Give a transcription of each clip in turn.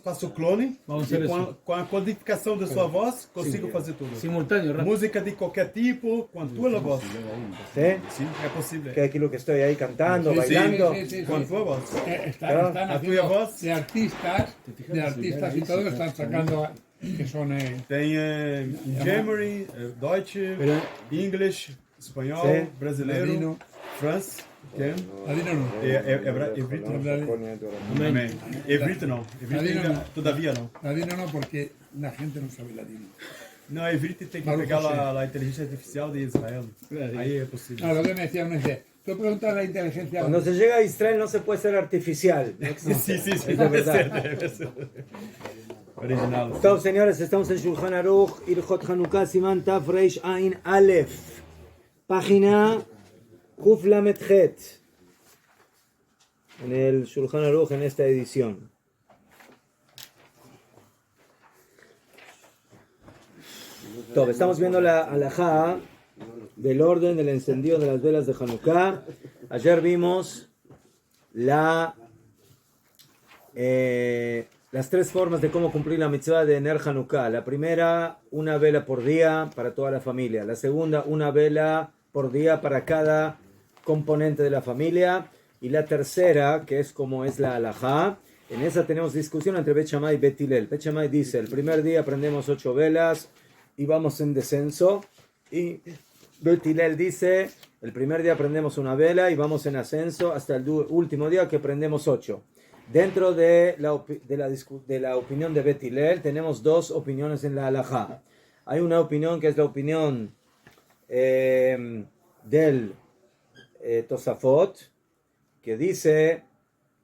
faço clone. Vamos hacer E eso. com a codificação da sua voz, consigo fazer tudo. Simultáneo, rápido. Música de qualquer tipo, com a tua voz. ¿Sí? Sim, é possível. Que aquí lo que estoy ahí cantando, Sí, sí. bailando. Com a tua voz. Están A haciendo tua voz. de artistas y todo están sacando que son Tem Germany, Deutsch, Pero- English, espanhol, Sí. brasileiro, Ladino. France. Ladino no. Hebrito. Amém. Hebrito não. Hebrito Ladino ainda, não. todavia não. Ladino no porque la gente no sabe ladino. Não, Hebrito tem que Baruch pegar Hashem. a inteligência artificial de Israel. Aí é possível. Lo que me decía uno dice, tú preguntas la inteligencia. Cuando se llega a Israel no se puede ser artificial. No existe. Sim, sim, sim. Es de verdad. Original. Todos, señores, estamos en Shulchan Aruch, Ilhot Hanukkah, Siman Taf Reish Ain Aleph. Página Kuf Lamet Het. En el Shulchan Aruch, en esta edición. Todo, estamos viendo la halajá del orden del encendido de las velas de Hanukkah. Ayer vimos las tres formas de cómo cumplir la mitzvah de Ner Hanukkah. La primera, una vela por día para toda la familia. La segunda, una vela por día para cada componente de la familia. Y la tercera, que es como es la halajá, en esa tenemos discusión entre Bet Shammai y Bet Hillel. Bet Shammai dice, el primer día prendemos 8 velas y vamos en descenso. Y Bet Hillel dice, el primer día prendemos una vela y vamos en ascenso hasta el último día que prendemos 8. Dentro de la opinión de Bet Hillel tenemos dos opiniones en la halajá. Hay una opinión que es la opinión del Tosafot, que dice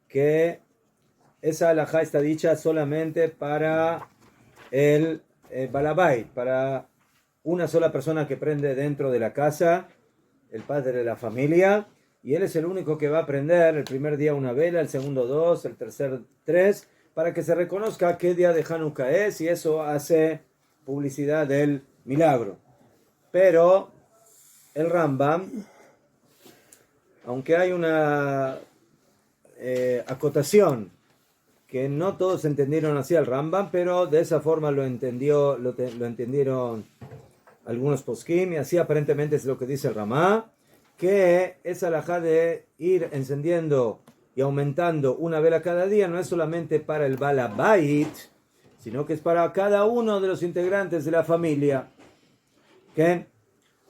que esa halajá está dicha solamente para el balabait, para una sola persona que prende dentro de la casa, el padre de la familia, y él es el único que va a prender el primer día una vela, el segundo 2, el tercer 3, para que se reconozca qué día de Hanukkah es, y eso hace publicidad del milagro. Pero el Rambam, aunque hay una acotación que no todos entendieron así al Rambam, pero de esa forma lo entendieron algunos poskim, y así aparentemente es lo que dice el Ramá, que esa halajá de ir encendiendo y aumentando una vela cada día no es solamente para el balabait, sino que es para cada uno de los integrantes de la familia. ¿Qué?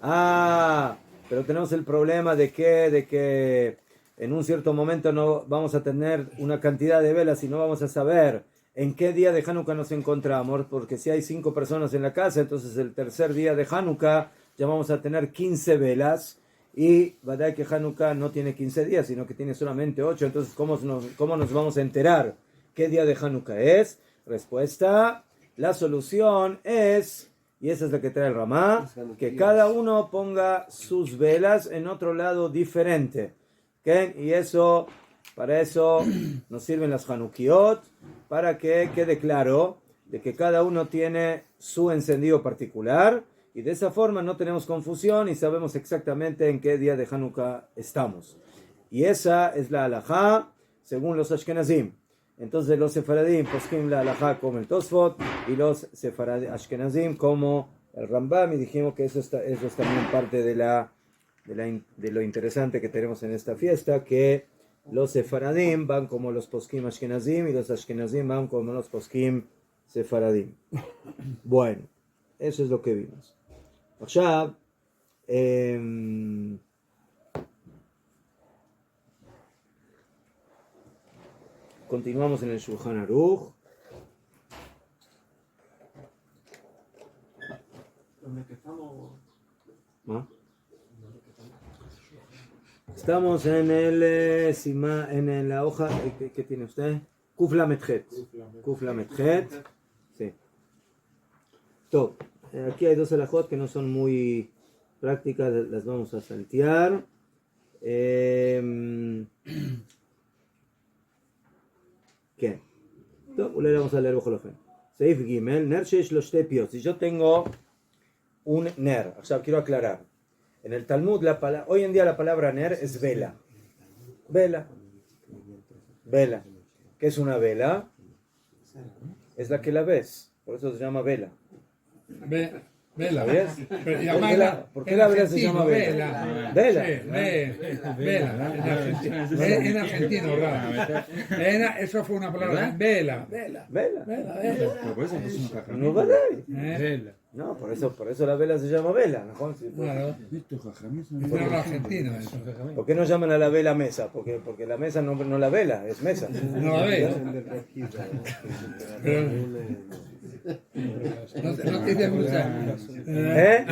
Pero tenemos el problema de que en un cierto momento no vamos a tener una cantidad de velas y no vamos a saber en qué día de Hanukkah nos encontramos, porque si hay 5 personas en la casa, entonces el tercer día de Hanukkah ya vamos a tener 15 velas, y verdad que Hanukkah no tiene 15 días, sino que tiene solamente 8, entonces ¿cómo nos vamos a enterar qué día de Hanukkah es? Respuesta, la solución es, y esa es la que trae el Ramá, que cada uno ponga sus velas en otro lado diferente. ¿Okay? Y para eso nos sirven las Hanukiot, para que quede claro de que cada uno tiene su encendido particular, y de esa forma no tenemos confusión y sabemos exactamente en qué día de Hanukkah estamos. Y esa es la halajá según los Ashkenazim. Entonces los Sefaradim poskim la halajá como el Tosfot, y los Ashkenazim como el Rambam, y dijimos que eso es también parte de lo interesante que tenemos en esta fiesta, que los Sefaradim van como los poskim Ashkenazim y los Ashkenazim van como los poskim Sefaradim. Bueno, eso es lo que vimos. Ahora, continuamos en el Shulchan Aruch. ¿Ah? Estamos en la hoja que tiene usted, Kuf Lamet Het. Kuf Lamet Het. Sí. Todo. Aquí hay 2 halajot que no son muy prácticas, las vamos a saltear. ¿Qué? Le vamos a leer bajo la fe. Seif Gimel, Ner Sheish Lo Shte Piot. Si yo tengo un Ner, o sea, quiero aclarar. En el Talmud, hoy en día la palabra Ner es vela. Vela. Vela. ¿Qué es una vela? es la que la ves, por eso se llama vela. Vela. ¿Sabías? ¿Por qué la vela se llama vela? Vela. Sí, vela. En argentino, raro. Eso fue una palabra. Vela. Vela. Pero por eso pusimos jajamín. No va a dar. Vela. No, por eso la vela se llama vela. ¿No? Claro. Esto jajamín Es una argentina eso. ¿Por qué no llaman a la vela mesa? Porque la mesa no la vela, es mesa. No la ves. Pero no te hice mucha. ¿Eh?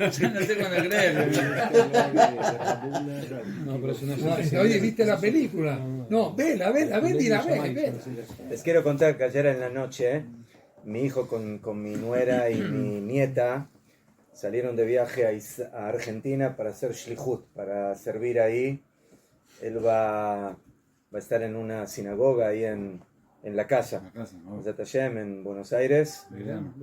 No sé cuándo creer. No, pero eso no es Oye, ¿viste la película? No, vela y la ve. Les quiero contar que ayer en la noche, mi hijo con mi nuera y mi nieta salieron de viaje a Argentina para hacer shlichut, para servir ahí. Él va a estar en una sinagoga ahí en la casa, Zat Hashem, en Buenos Aires,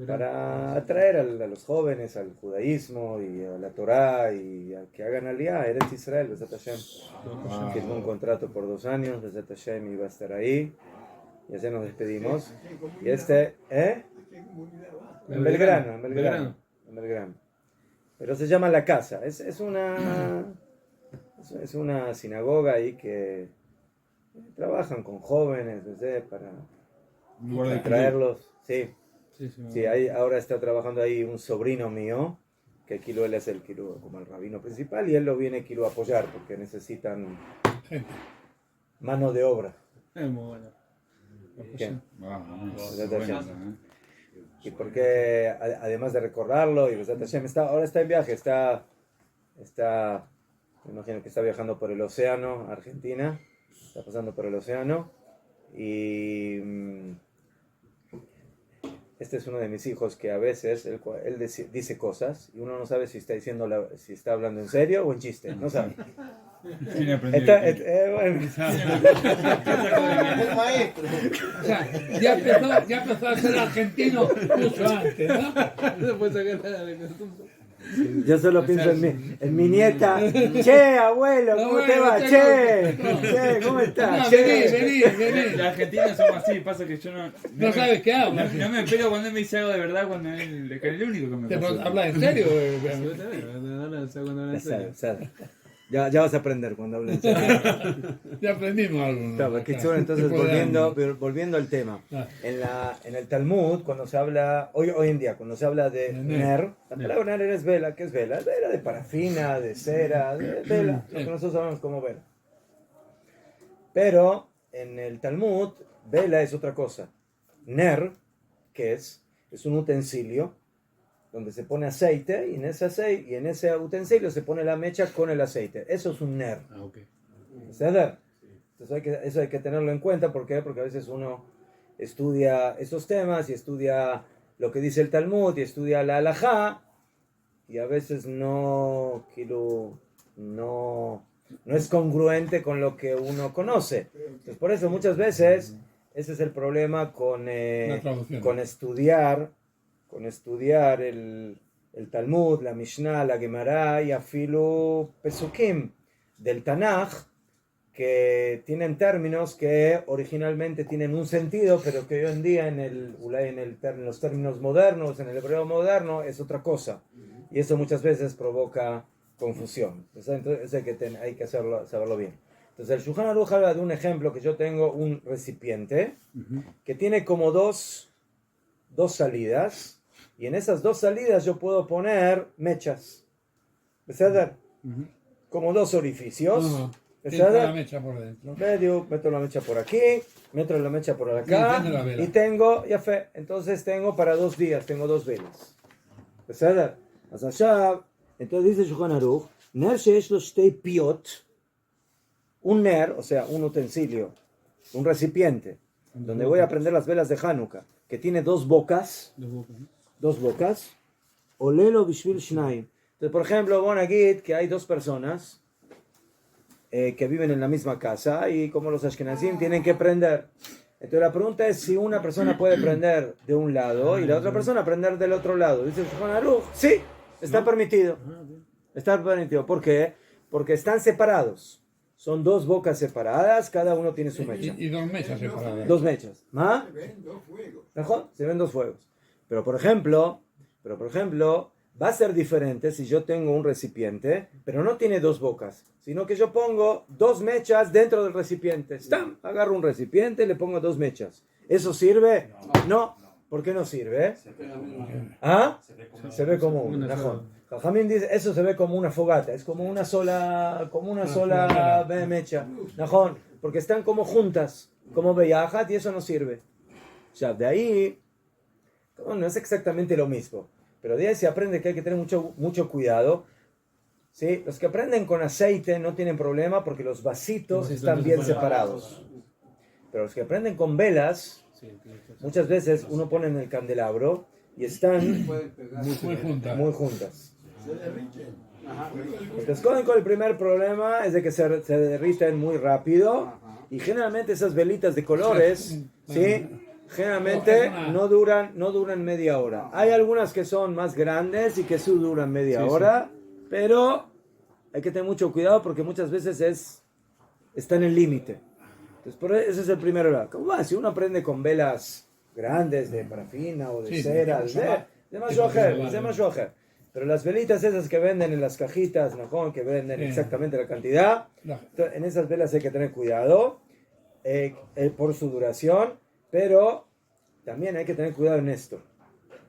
para atraer a los jóvenes al judaísmo y a la Torá y a que hagan aliyah, Eretz Israel, Zat Hashem. Firmó un contrato por 2 años, Zat Hashem iba a estar ahí, y así nos despedimos. Y en Belgrano. Pero se llama La Casa, es una sinagoga ahí que trabajan con jóvenes, no sé, para traerlos. Sí, ahora está trabajando ahí un sobrino mío, que Kilo él es como el rabino principal, y él lo viene Kilo a apoyar porque necesitan mano de obra. Es muy bueno. ¿Qué? Y porque además de recordarlo, y ahora está en viaje, me imagino que está viajando por el océano, Argentina. Está pasando por el océano y este es uno de mis hijos que a veces él dice cosas y uno no sabe si está hablando en serio o en chiste, no sabe. El maestro. O sea, ya empezó a ser argentino mucho antes, ¿no? Yo solo pienso en mi nieta. Che, abuelo, ¿cómo te va? Che, ¿cómo estás? Vení. Los argentinos somos así, pasa que yo no sabes qué habla. No me pego cuando él me dice algo de verdad, cuando él es el único que me pasa. ¿Habla en serio? Ya vas a aprender cuando hablen en serio. Ya aprendimos algo, ¿no? Claro, entonces volviendo al tema. En el Talmud, cuando se habla, hoy en día, cuando se habla de ner, la palabra ner es vela. ¿Qué es vela? Es vela de parafina, de cera, de vela, lo que nosotros sabemos como vela. Pero en el Talmud, vela es otra cosa. Ner, ¿qué es? Es un utensilio donde se pone aceite y en ese utensilio se pone la mecha con el aceite. Eso es un ner. Entonces eso hay que tenerlo en cuenta. ¿Por qué? Porque a veces uno estudia esos temas y estudia lo que dice el Talmud y estudia la halajá y a veces no es congruente con lo que uno conoce. Entonces por eso muchas veces ese es el problema con estudiar el Talmud, la Mishnah, la Gemara y afilu Pesukim del Tanaj, que tienen términos que originalmente tienen un sentido, pero que hoy en día en los términos modernos, en el hebreo moderno, es otra cosa. Y eso muchas veces provoca confusión. Entonces hay que saberlo bien. Entonces el Shulchan Aruch habla de un ejemplo que yo tengo, un recipiente que tiene como dos salidas. Y en esas 2 salidas yo puedo poner mechas. ¿Verdad? Como 2 orificios. Meto la mecha por dentro. Meto la mecha por aquí, meto la mecha por acá. Y tengo, entonces tengo para 2 días, tengo 2 velas. ¿Verdad? Entonces dice Shulchan Aruch, ner sheyesh lo shtei piot, un ner, o sea, un utensilio, un recipiente, donde voy a prender las velas de Hanukkah, que tiene 2 bocas. 2 bocas, olelo bishvil shnaim. Entonces, por ejemplo, bon agit que hay 2 personas que viven en la misma casa y como los ashkenazim tienen que prender. Entonces la pregunta es si una persona puede prender de un lado y la otra persona prender del otro lado. Dice Shulchan Aruch, sí, está permitido. Está permitido. ¿Por qué? Porque están separados. son dos bocas separadas, cada uno tiene su mecha. Y dos mesas separadas. Dos mechas. ¿Ah? ¿Mejor? Se ven dos fuegos. Pero por ejemplo, va a ser diferente si yo tengo un recipiente, pero no tiene dos bocas, sino que yo pongo dos mechas dentro del recipiente. ¡Stam! Agarro un recipiente y le pongo dos mechas. ¿Eso sirve? No. ¿Por qué no sirve? ¿Ah? Se ve como un Najón. Jajamín dice, eso se ve como una fogata, es como una sola mecha. Najón, porque están como juntas, como beyajat, y eso no sirve. O sea, de ahí, no es exactamente lo mismo, pero de ahí se aprende que hay que tener mucho cuidado. ¿Sí? Los que aprenden con aceite no tienen problema porque los vasitos están bien separados. Pero los que aprenden con velas, muchas veces uno pone en el candelabro y están muy juntas. Entonces, con el primer problema es de que se derriten muy rápido y generalmente esas velitas de colores, ¿sí? Generalmente no duran media hora. Hay algunas que son más grandes y que sí duran media hora, pero hay que tener mucho cuidado porque muchas veces está en el límite. Entonces, ese es el primer error. ¿Cómo va? Si uno aprende con velas grandes de parafina o de cera, de mashojer. Pero las velitas esas que venden en las cajitas, ¿no? Que venden exactamente la cantidad, en esas velas hay que tener cuidado por su duración, pero también hay que tener cuidado en esto,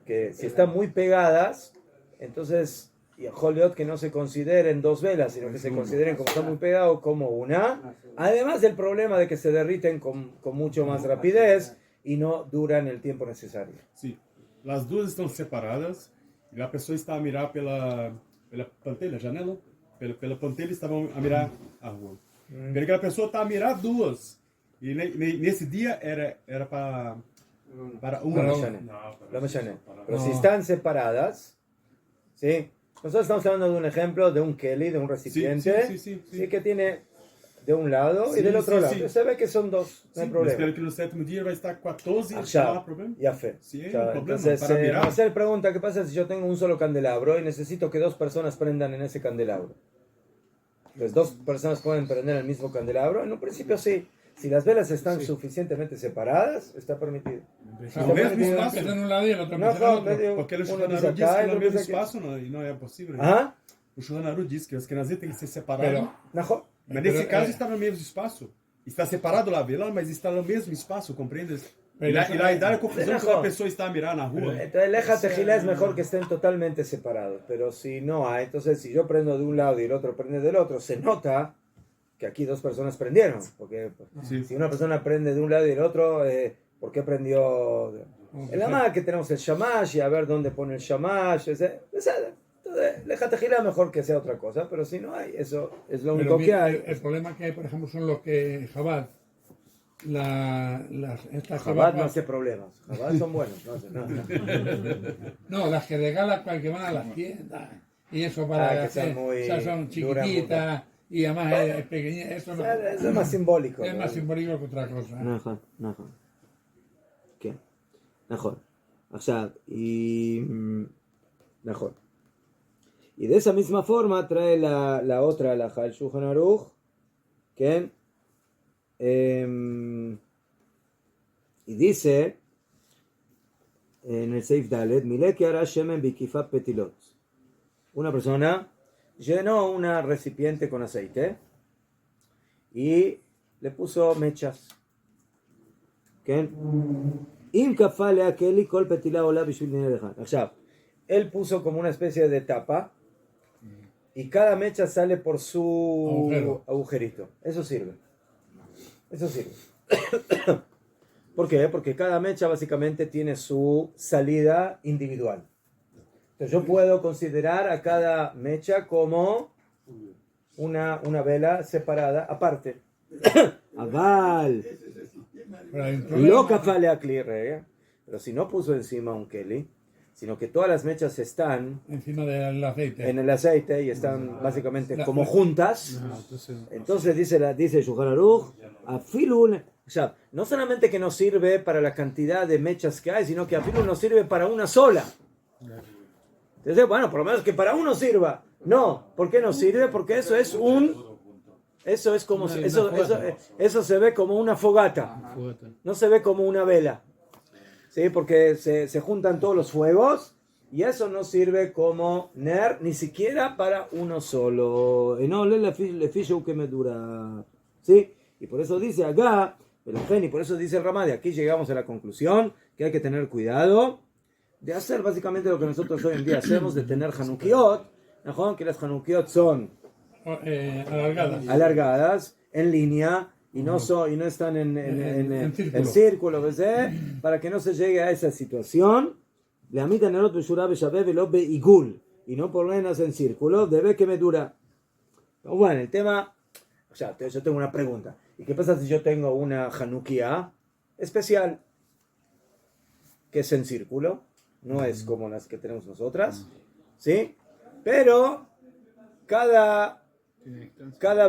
que si están muy pegadas, entonces y Joliot que no se consideren dos velas, sino que se consideren como están muy pegados como una, además del problema de que se derriten con mucho más rapidez y no duran el tiempo necesario. Sí, las duas estão separadas e a pessoa está a mirar pela pantelha, janela, pela pantelha estavam a mirar a rua. Porque a pessoa está a mirar duas e nesse dia era para uma. Pero si están separadas, ¿sí? Nosotros estamos hablando de un ejemplo de un keli, de un recipiente, sí, que tiene de un lado y del otro lado. Se ve que son dos, no hay problema. Espero que no sétimo dia vai estar 14 y no hay problema. Ya fe. Sí, problema, entonces, para mirar. Marcel pregunta, ¿qué pasa si yo tengo un solo candelabro y necesito que dos personas prendan en ese candelabro? Entonces, dos personas pueden prender el mismo candelabro. En un principio sí. Si las velas están suficientemente separadas, está permitido. No mesmo espaço. Empieza en un lado y el otro empieza en el otro. Porque o Shulchan Aruch diz que no mesmo espaço não é possível. ¿Ah? O Shulchan Aruch diz que os Kenazim têm que ser separados. Mas nesse caso está no mesmo espaço. Está separado lá a vela, mas está no mesmo espaço, compreendes? E lá dá a confusão que a pessoa está a mirar na rua. Entonces, leja tejilá es mejor que estén totalmente separados. Pero si no hay, entonces si yo prendo de un lado y el otro prende del otro, se nota que aquí dos personas prendieron. Porque si una persona prende de un lado y del otro, ¿por qué prendió? En la más que tenemos el shamash y a ver dónde pone el shamash. Entonces, leja tejilá mejor que sea otra cosa, pero si no hay, eso es lo único que hay. El problema que hay, por ejemplo, son los que Chabad. Chabad no hace problemas. Chabad son buenos. No, las que regalan para que van a las tiendas. Y eso para que son chiquititas y además es pequeña. Eso no, es más simbólico. Es más simbólico que otra cosa. Mejor. ¿Qué? Mejor. O sea, mejor. Y de esa misma forma trae la otra halajá, el Shulchan Aruch, que y dice en el Seif Dalet, Mileki ara shemen bikifat petilot. Una persona llenó una recipiente con aceite y le puso mechas. ¿Qué? Él puso como una especie de tapa y cada mecha sale por su agujerito. Eso sirve. ¿Por qué? Porque cada mecha básicamente tiene su salida individual. Entonces yo puedo considerar a cada mecha como una vela separada aparte. Aval. Loca fale a clire. Pero si no puso encima un keli, sino que todas las mechas están encima del aceite. En el aceite y están básicamente como juntas. Entonces dice Shulchan Aruch, afilun, o sea, no solamente que no sirve para la cantidad de mechas que hay, sino que afilun no sirve para una sola. Entonces, bueno, por lo menos que para uno sirva. No, ¿por qué no sirve? Porque eso es un Eso es como, Una eso se ve como una fogata. Fogata. No se ve como una vela. ¿Sí? Porque se juntan todos los fuegos y eso no sirve como ner ni siquiera para uno solo. Y no le fijo que me dura. ¿Sí? Y por eso dice acá, y por eso dice el Ramá, de aquí llegamos a la conclusión que hay que tener cuidado de hacer básicamente lo que nosotros hoy en día hacemos, de tener Hanukiot, ¿no? Que las Hanukiot son alargadas, en línea, y no están en círculo, ¿ves? Para que no se llegue a esa situación. Y no ponerlas en círculo, debe que me dura. Bueno, el tema, o sea, yo tengo una pregunta. ¿Y qué pasa si yo tengo una Hanukia especial, que es en círculo? No es como las que tenemos nosotras, ¿sí? Pero cada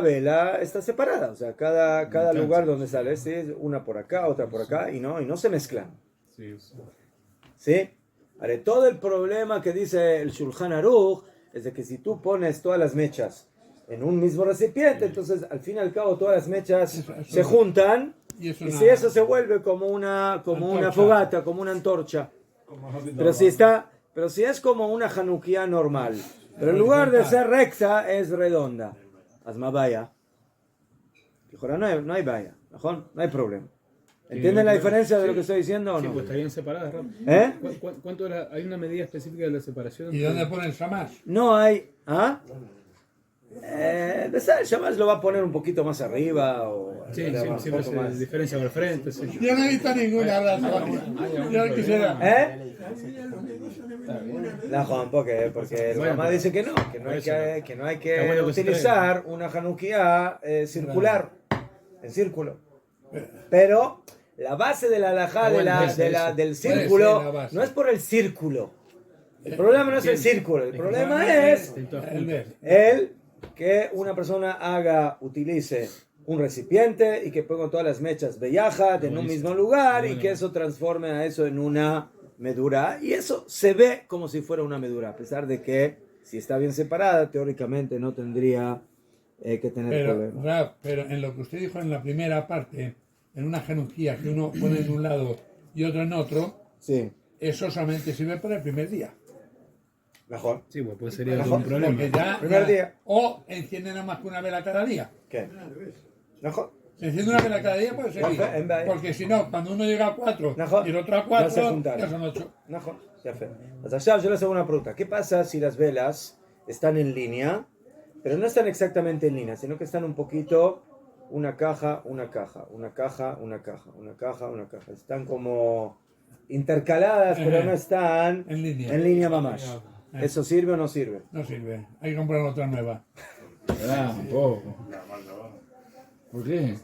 vela está separada, o sea, cada lugar donde sale, ¿sí? Una por acá, otra por acá, y no se mezclan. ¿Sí? Ahora, todo el problema que dice el Shulchan Aruch es de que si tú pones todas las mechas en un mismo recipiente, entonces al fin y al cabo todas las mechas se juntan, y si eso se vuelve como una fogata, como una antorcha. Pero si es como una Hanukia normal, pero en lugar de ser recta es redonda, hazma vaya. No hay vaya, no hay problema. ¿Entienden la diferencia de lo que estoy diciendo o Sí, no? pues estarían separadas, Ram. ¿Cuánto era? ¿Hay una medida específica de la separación? ¿Y dónde pone el shamash? No hay. ¿Ah? El shamash lo va a poner un poquito más arriba o Sí, siempre se diferencia por el frente. Sí. Yo no he visto ninguna razón. Yo quisiera. No, Juan, ¿por qué? Porque el mamá dice que no hay que utilizar una Hanukia circular, en círculo. Pero la base de la halajá del círculo no es por el círculo. El problema no es el círculo, el problema es el que una persona utilice un recipiente y que ponga todas las mechas beyajat en un mismo lugar y que eso transforme a eso en una medura, y eso se ve como si fuera una medura, a pesar de que si está bien separada teóricamente no tendría que tener problema. Pero en lo que usted dijo en la primera parte, en una Hanukia que uno pone en un lado y otro en otro, sí, eso solamente sirve para el primer día. Mejor. Sí, pues sería Mejor. un problema. Porque ya, Primer día. O enciende nada más que una vela cada día. ¿Qué? Mejor. Se enciende una vela cada día, puede seguir. Porque si no, cuando uno llega a 4 y el otro a 4, ya son 8. Mejor. Ya fue. Entonces, yo les hago una pregunta. ¿Qué pasa si las velas están en línea, pero no están exactamente en línea, sino que están un poquito una caja, una caja, una caja, una caja, una caja, una caja? Están como intercaladas, pero no están en línea mamás. ¿Eso sirve o no sirve? No sirve. Hay que comprar otra nueva. Un poco. ¿Por qué?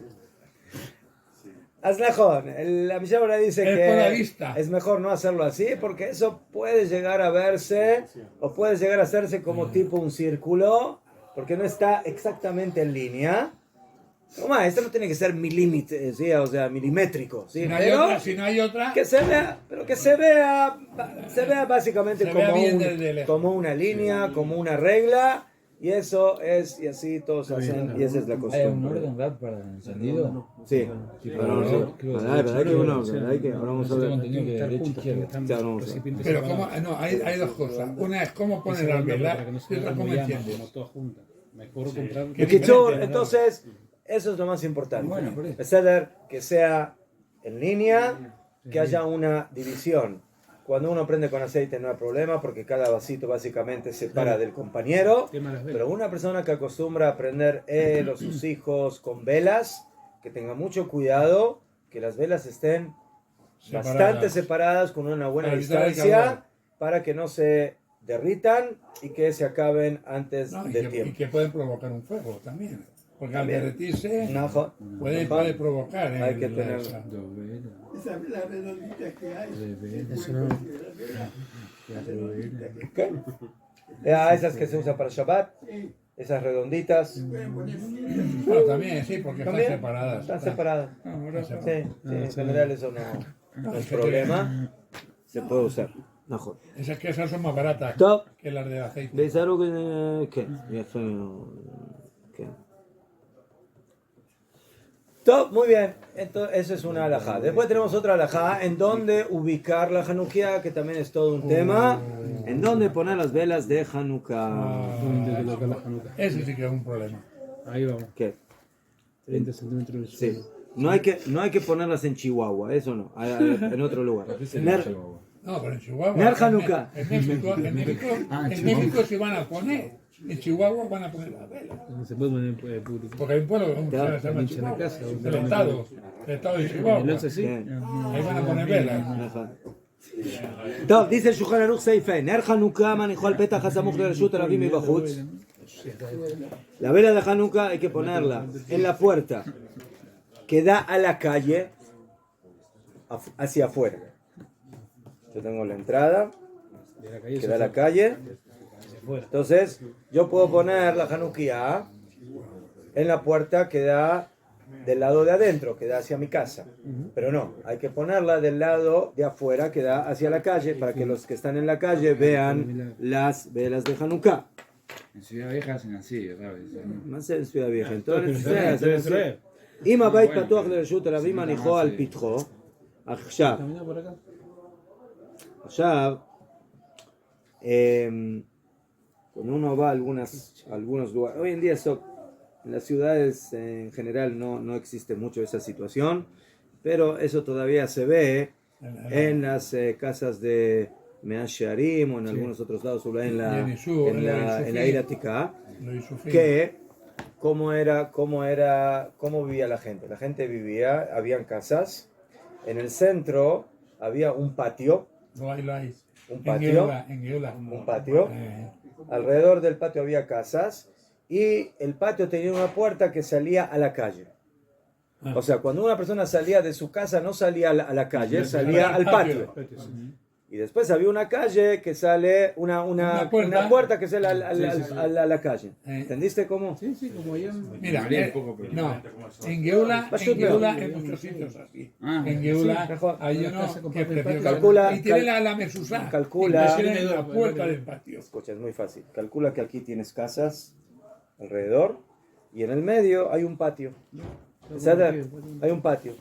Azlajón, la Mishabra dice Es por la vista. es mejor no hacerlo así porque eso puede llegar a verse o puede llegar a hacerse como tipo un círculo porque no está exactamente en línea. Esto no tiene que ser milímetro, ¿sí? O sea, milimétrico, ¿sí? Si no hay otra, que se vea básicamente como una línea, como una regla. Y eso es, y así todos hacen, y esa es la ¿Hay un costumbre. orden rap para encendido? Sí. Ahora vamos a ver. Entendido que derecha izquierda. pero ¿cómo? No, hay dos cosas. Una es cómo poner la vela y otra cómo enciende. Todas juntas. Mejor comprar. Entonces, eso es lo más importante. Bueno, por eso. Que sea en línea, que haya una división. Cuando uno prende con aceite no hay problema porque cada vasito básicamente se separa del compañero. Pero una persona que acostumbra a prender él o sus hijos con velas, que tenga mucho cuidado, que las velas estén bastante separadas con una buena distancia para que no se derritan y que se acaben antes del tiempo. Y que pueden provocar un fuego también. Porque al derretirse puede provocar. Hay que tener... Esa es la redondita que hay. ¿Qué? Esas que se usan para Shabbat, esas redonditas. Bueno, también, sí, porque están separadas. Están separadas. Sí, en general eso no es problema. Se puede usar. Mejor. Esas que esas son más baratas que las de aceite. ¿Veis algo que... ¿Qué? Todo, muy bien. Entonces, eso es una alajá. Después tenemos otra alajá en donde ubicar la Hanukkah, que también es todo un tema. En donde poner las velas de Hanukkah. Donde colocar la Hanukkah. Ese sí que es un problema. Ahí vamos. ¿Qué? 30 centímetros de Sí. suelo. No hay que ponerlas en Chihuahua, eso no. En otro lugar. No, pero en Chihuahua. Ner Hanukkah. En México se van a poner. En Chihuahua van a poner las velas. No se puede poner en público. Porque hay un pueblo que Claro, se llama en la Chihuahua. casa, El estado de Chihuahua. El 11 sí. Bien. Ahí van a poner velas. טוב, dice el Shulchan Aruch Seife, נר חנוכה מניחו על פתח הסמוך לרשות הרבים מבחוץ. La vela de Hanukkah hay que ponerla en la puerta que da a la calle, hacia afuera. Yo tengo la entrada De la calle que da a la calle. Entonces, yo puedo poner la Hanukkah en la puerta que da del lado de adentro, que da hacia mi casa. Pero no, hay que ponerla del lado de afuera, que da hacia la calle, para que los que están en la calle vean las velas de Hanukkah. En Ciudad Vieja hacen así, ¿sabes? Más en Ciudad Vieja. Entonces, Debe ser. אם הבית פתוח לרשות הרבים מניחו על פתחו, עכשיו, Camina por acá. עכשיו, cuando uno va a algunos lugares, hoy en día en las ciudades en general no existe mucho esa situación, pero eso todavía se ve en las casas de Mea Shearim o en algunos otros lados, o en la Ira Tika, que cómo vivía la gente. La gente vivía, habían casas, en el centro había un patio, un patio, alrededor del patio había casas y el patio tenía una puerta que salía a la calle. O sea, cuando una persona salía de su casa no salía a la calle, salía al patio. Y después había una calle que sale, una puerta que sale a la calle. ¿Entendiste cómo? Sí, sí, como allá. Mira, no, en Geula hay muchos sitios así. En Geula hay uno que es precioso. Calcula- Y tiene la mesuzá. calcula- Y tiene la puerta del patio. Escucha, es muy fácil. Calcula que aquí tienes casas alrededor y en el medio hay un patio. Hay un patio.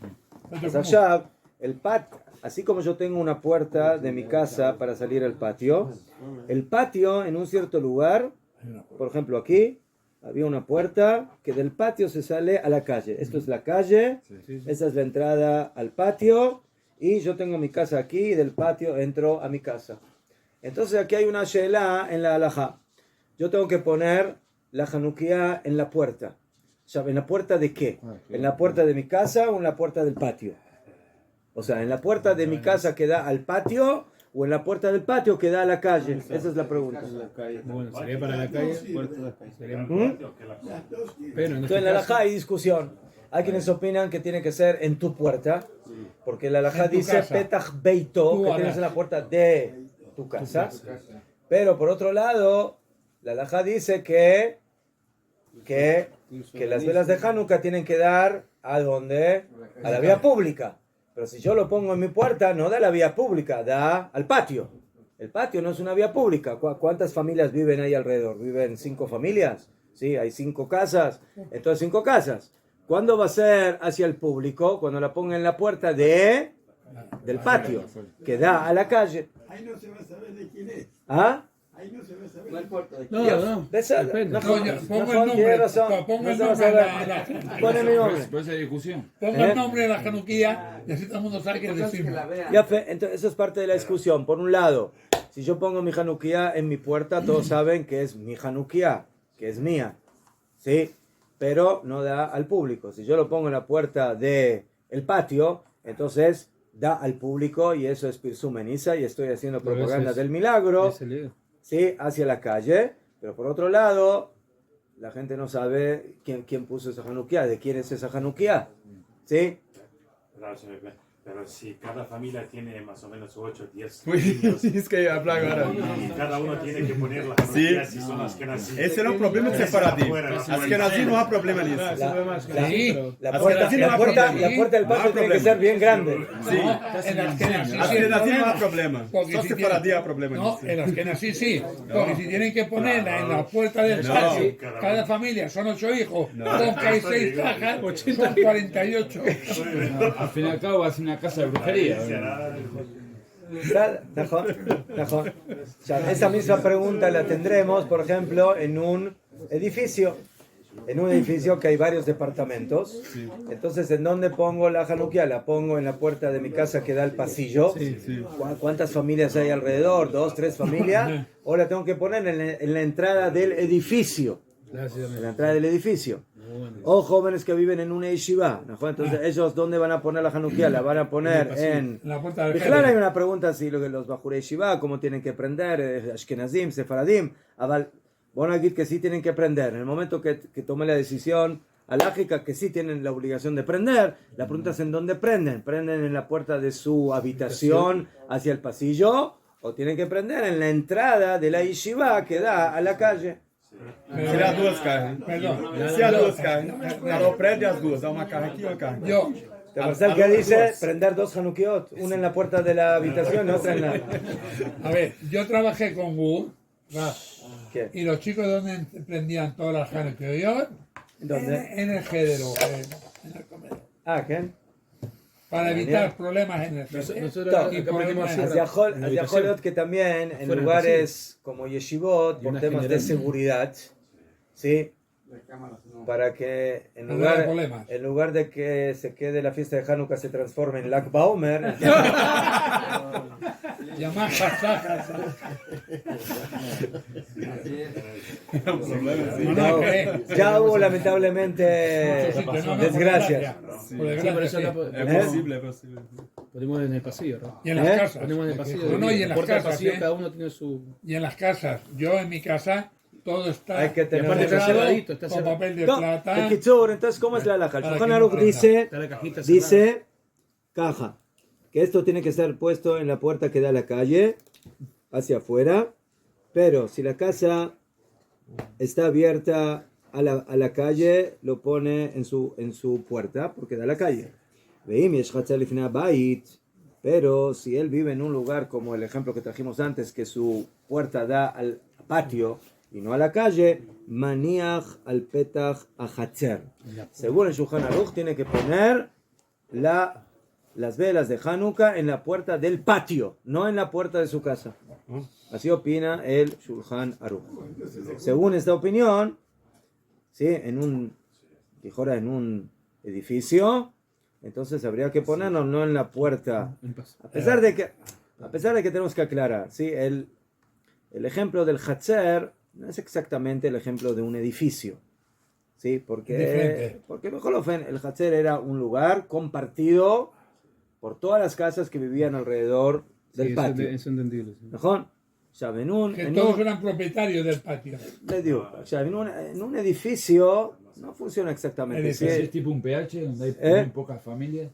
Pues allá, el patio, así como yo tengo una puerta de mi casa para salir al patio, el patio en un cierto lugar, por ejemplo aquí, había una puerta que del patio se sale a la calle. Esto es la calle, esa es la entrada al patio y yo tengo mi casa aquí y del patio entro a mi casa. Entonces aquí hay una she'elá en la halajá. Yo tengo que poner la Hanukkah en la puerta. ¿En la puerta de qué? ¿En la puerta de mi casa o en la puerta del patio? O sea, ¿en la puerta de mi casa que da al patio o en la puerta del patio que da a la calle? Esa es la pregunta. Bueno, sería para la calle. Sería- Pero en Entonces en la halajá hay discusión. Hay quienes opinan que tiene que ser en tu puerta, porque la halajá En tu dice casa. petach beito, Tú que tienes harás. en la puerta de tu casa. Pero por otro lado, la halajá dice que las velas de Hanukkah tienen que dar ¿a dónde? A la vía pública. Pero si yo lo pongo en mi puerta, no da a la vía pública, da al patio. El patio no es una vía pública. ¿Cuántas familias viven ahí alrededor? ¿Viven 5 familias? Sí, hay 5 casas. Entonces 5 casas. ¿Cuándo va a ser hacia el público? Cuando la ponga en la puerta del patio, que da a la calle. Ahí no se va a saber de quién es. ¿Ah? Ahí no se va a saber de quién es. No, Depende. Ponga el nombre. Ponga el nombre a la Pone mi nombre. Por esa discusión. Ponga el nombre de la Hanukkah y así todo el mundo sabe que decimos. Ya, entonces eso es parte de la discusión. Por un lado, si yo pongo mi Hanukkah en mi puerta, todos saben que es mi Hanukkah, que es mía, ¿sí? Pero no da al público. Si yo lo pongo en la puerta del patio, entonces da al público y eso es Pirsumeniza y estoy haciendo Pero propaganda eso es- del milagro, es el lío. ¿sí? Hacia la calle. Pero por otro lado, la gente no sabe quién puso esa Hanukkah, de quién es esa Hanukkah, ¿sí? Pero si cada familia tiene más o menos 8 o 10 Pues, niños, es que habla ahora. y cada uno tiene que poner la Sí. familia si son las que nacen. Esse não é o problema de separadí. Askenazi não há problema nisso. Claro, eso es más que Sí. pero- La Así puerta, así no la hay puerta, problema. la puerta del No hay patio tiene que problema. ser bien grande. Sí. En Ashkenazi sí hay Askenazi não há problema. problema. Porque Só si separadí tienen- há problema No, nisso. en Ashkenazi sí. Porque si tienen que ponerla en la puerta del No. patio, cada familia son 8 hijos, con que hay 6 cajas, son 48. Al fin y al cabo va a ser una casa de brujería. Najón, Najón. Ya, esa misma pregunta la tendremos, por ejemplo, en un edificio. En un edificio que hay varios departamentos. Entonces, ¿en dónde pongo la Hanukkah? La pongo en la puerta de mi casa que da al pasillo. ¿Cuántas familias hay alrededor? ¿2, 3 familias? O la tengo que poner en la entrada del edificio. En la entrada del edificio. O jóvenes que viven en una yeshiva. Entonces, ¿ellos dónde van a poner la Hanukkah? La van a poner en... En la puerta del Claro, hay patio. una pregunta si los Bajurei Yeshiva, cómo tienen que prender, Ashkenazim, Sefaradim, Aval, bueno, aquí que sí tienen que prender. En el momento que tomé la decisión alágica, que sí tienen la obligación de prender, la pregunta es en dónde prenden. ¿Prenden en la puerta de su habitación hacia el pasillo? ¿O tienen que prender en la entrada de la yeshiva que da a la calle? Se há duas carnes. Perdón. Se há duas carnes. Para o prédio, as duas. Há uma carne aqui e uma carne. Yo, Te parece que dice prender 2 Hanukiot, una en la puerta de la habitación y otra en la... a ver, yo trabajé con Gu, ¿Qué? y los chicos donde prendían todas las carnes que yo, ¿Dónde? en el género, en el comedor. Ah, ¿qué? Para evitar problemas en el género. Nosotros Top. aquí aprendimos así. Hacia en la habitación. Holot que también en Fuera lugares como Yeshivot, Y por una temas de general. seguridad, ¿sí? Para que No haya problemas. en lugar de que se quede la fiesta de Hanukkah se transforme en Lag Baomer, Llamar pasajas. É um problema, sim. No, ya hubo lamentablemente desgracias. Sí, por eso acá É possível, é possível. ponemos en el pasillo, ¿no? Y en las ¿Eh? casas. Ponemos en el pasillo. No, no, y en la las puerta del casas. pasillo, ¿eh? cada uno tiene su... Y en las casas. Yo en mi casa, todo está Hay que tener aparte está cerrado cerradito, está con cerrado. papel de No, plata. el Kitzur, entonces, ¿cómo es la alhaja? El Para Shulchan que no Aruch prenda. dice, Está la cajita cerrada. dice, caja, que esto tiene que estar puesto en la puerta que da a la calle, hacia afuera, pero si la casa está abierta a la calle, lo pone en su puerta, porque da a la calle. Veim yesh chatzer lifnei habayit, pero si él vive en un lugar como el ejemplo que trajimos antes, que su puerta da al patio y no a la calle, maniach al petach a chatzer. Según el Shulchan Aruch, tiene que poner las velas de Hanukkah en la puerta del patio, no en la puerta de su casa. Así opina el Shulchan Aruch. Según esta opinión, ¿sí? en un edificio, entonces habría que ponerlo no en la puerta. A pesar de que tenemos que aclarar, ¿sí? el ejemplo del Hatzer no es exactamente el ejemplo de un edificio. ¿Sí? Diferente. Porque el Hatzer era un lugar compartido por todas las casas que vivían alrededor del Sí, patio. es entendible. Sí. ¿Mejor? O sea, Que todos eran propietarios del patio. o sea, en un edificio no funciona exactamente. El ¿sí? Es tipo un PH donde hay ¿Eh? muy pocas familias.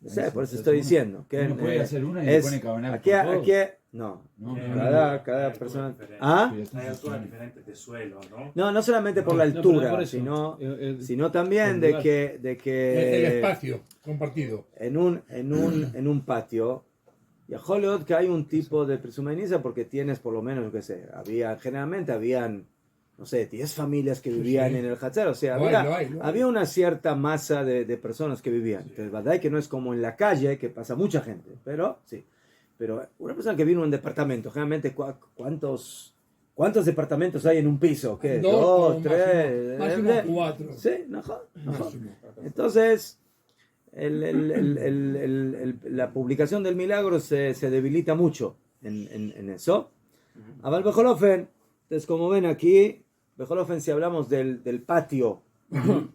No sé, por eso estoy diciendo que Uno puede hacer una y es- pone cabanas aquí, por todo. aquí, no, No, cada persona. ¿Ah? Hay alturas diferentes de suelo, ¿no? No solamente por la No, pero altura, por eso. sino también el de lugar. que El espacio compartido. en un patio, y a Hollywood que hay un tipo de presumeniza porque tienes por lo menos, yo qué sé, generalmente habían, no sé, 10 familias que vivían en el Hatzer, o sea, Lo hay. había una cierta masa de personas que vivían. Entonces, verdad que no es como en la calle, que pasa mucha gente, pero sí. Pero una persona que vive en un departamento, generalmente, ¿cuántos departamentos hay en un piso? ¿Qué? Dos, ¿Dos, o tres? máximo 4. Sí, no. Entonces, la publicación del milagro se debilita mucho en eso. Aval Bejolofen, entonces como ven aquí, Bejolofen, si hablamos del patio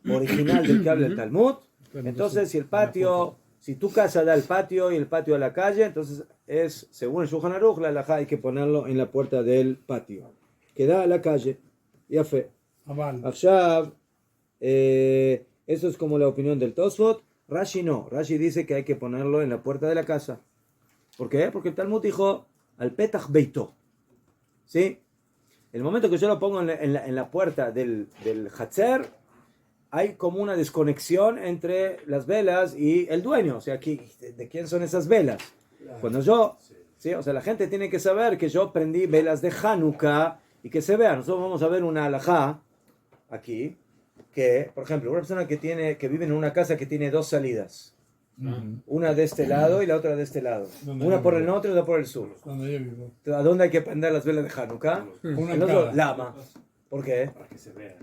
original del que habla el Talmud, entonces si el patio, si tu casa da al patio y el patio a la calle, entonces es, según el Shulchan Aruch, la halajá hay que ponerlo en la puerta del patio, que da a la calle. Ya fue. Aval. עכשיו, eso es como la opinión del Tosfot. Rashi no. Rashi dice que hay que ponerlo en la puerta de la casa. ¿Por qué? Porque el Talmud dijo al petach beito. ¿Sí? El momento que yo lo pongo en la puerta del Hatzer, hay como una desconexión entre las velas y el dueño. O sea, ¿de quién son esas velas? Cuando yo... ¿sí? O sea, la gente tiene que saber que yo prendí velas de Hanukkah y que se vea. Nosotros vamos a ver una halajá aquí, que, por ejemplo, una persona que vive en una casa que tiene dos salidas. Una de este lado y la otra de este lado. Una por el norte y otra por el sur. Donde yo vivo. ¿A dónde hay que prender las velas de Hanukkah? Una El en otro, cada. lama. ¿Por qué? Para que se vea.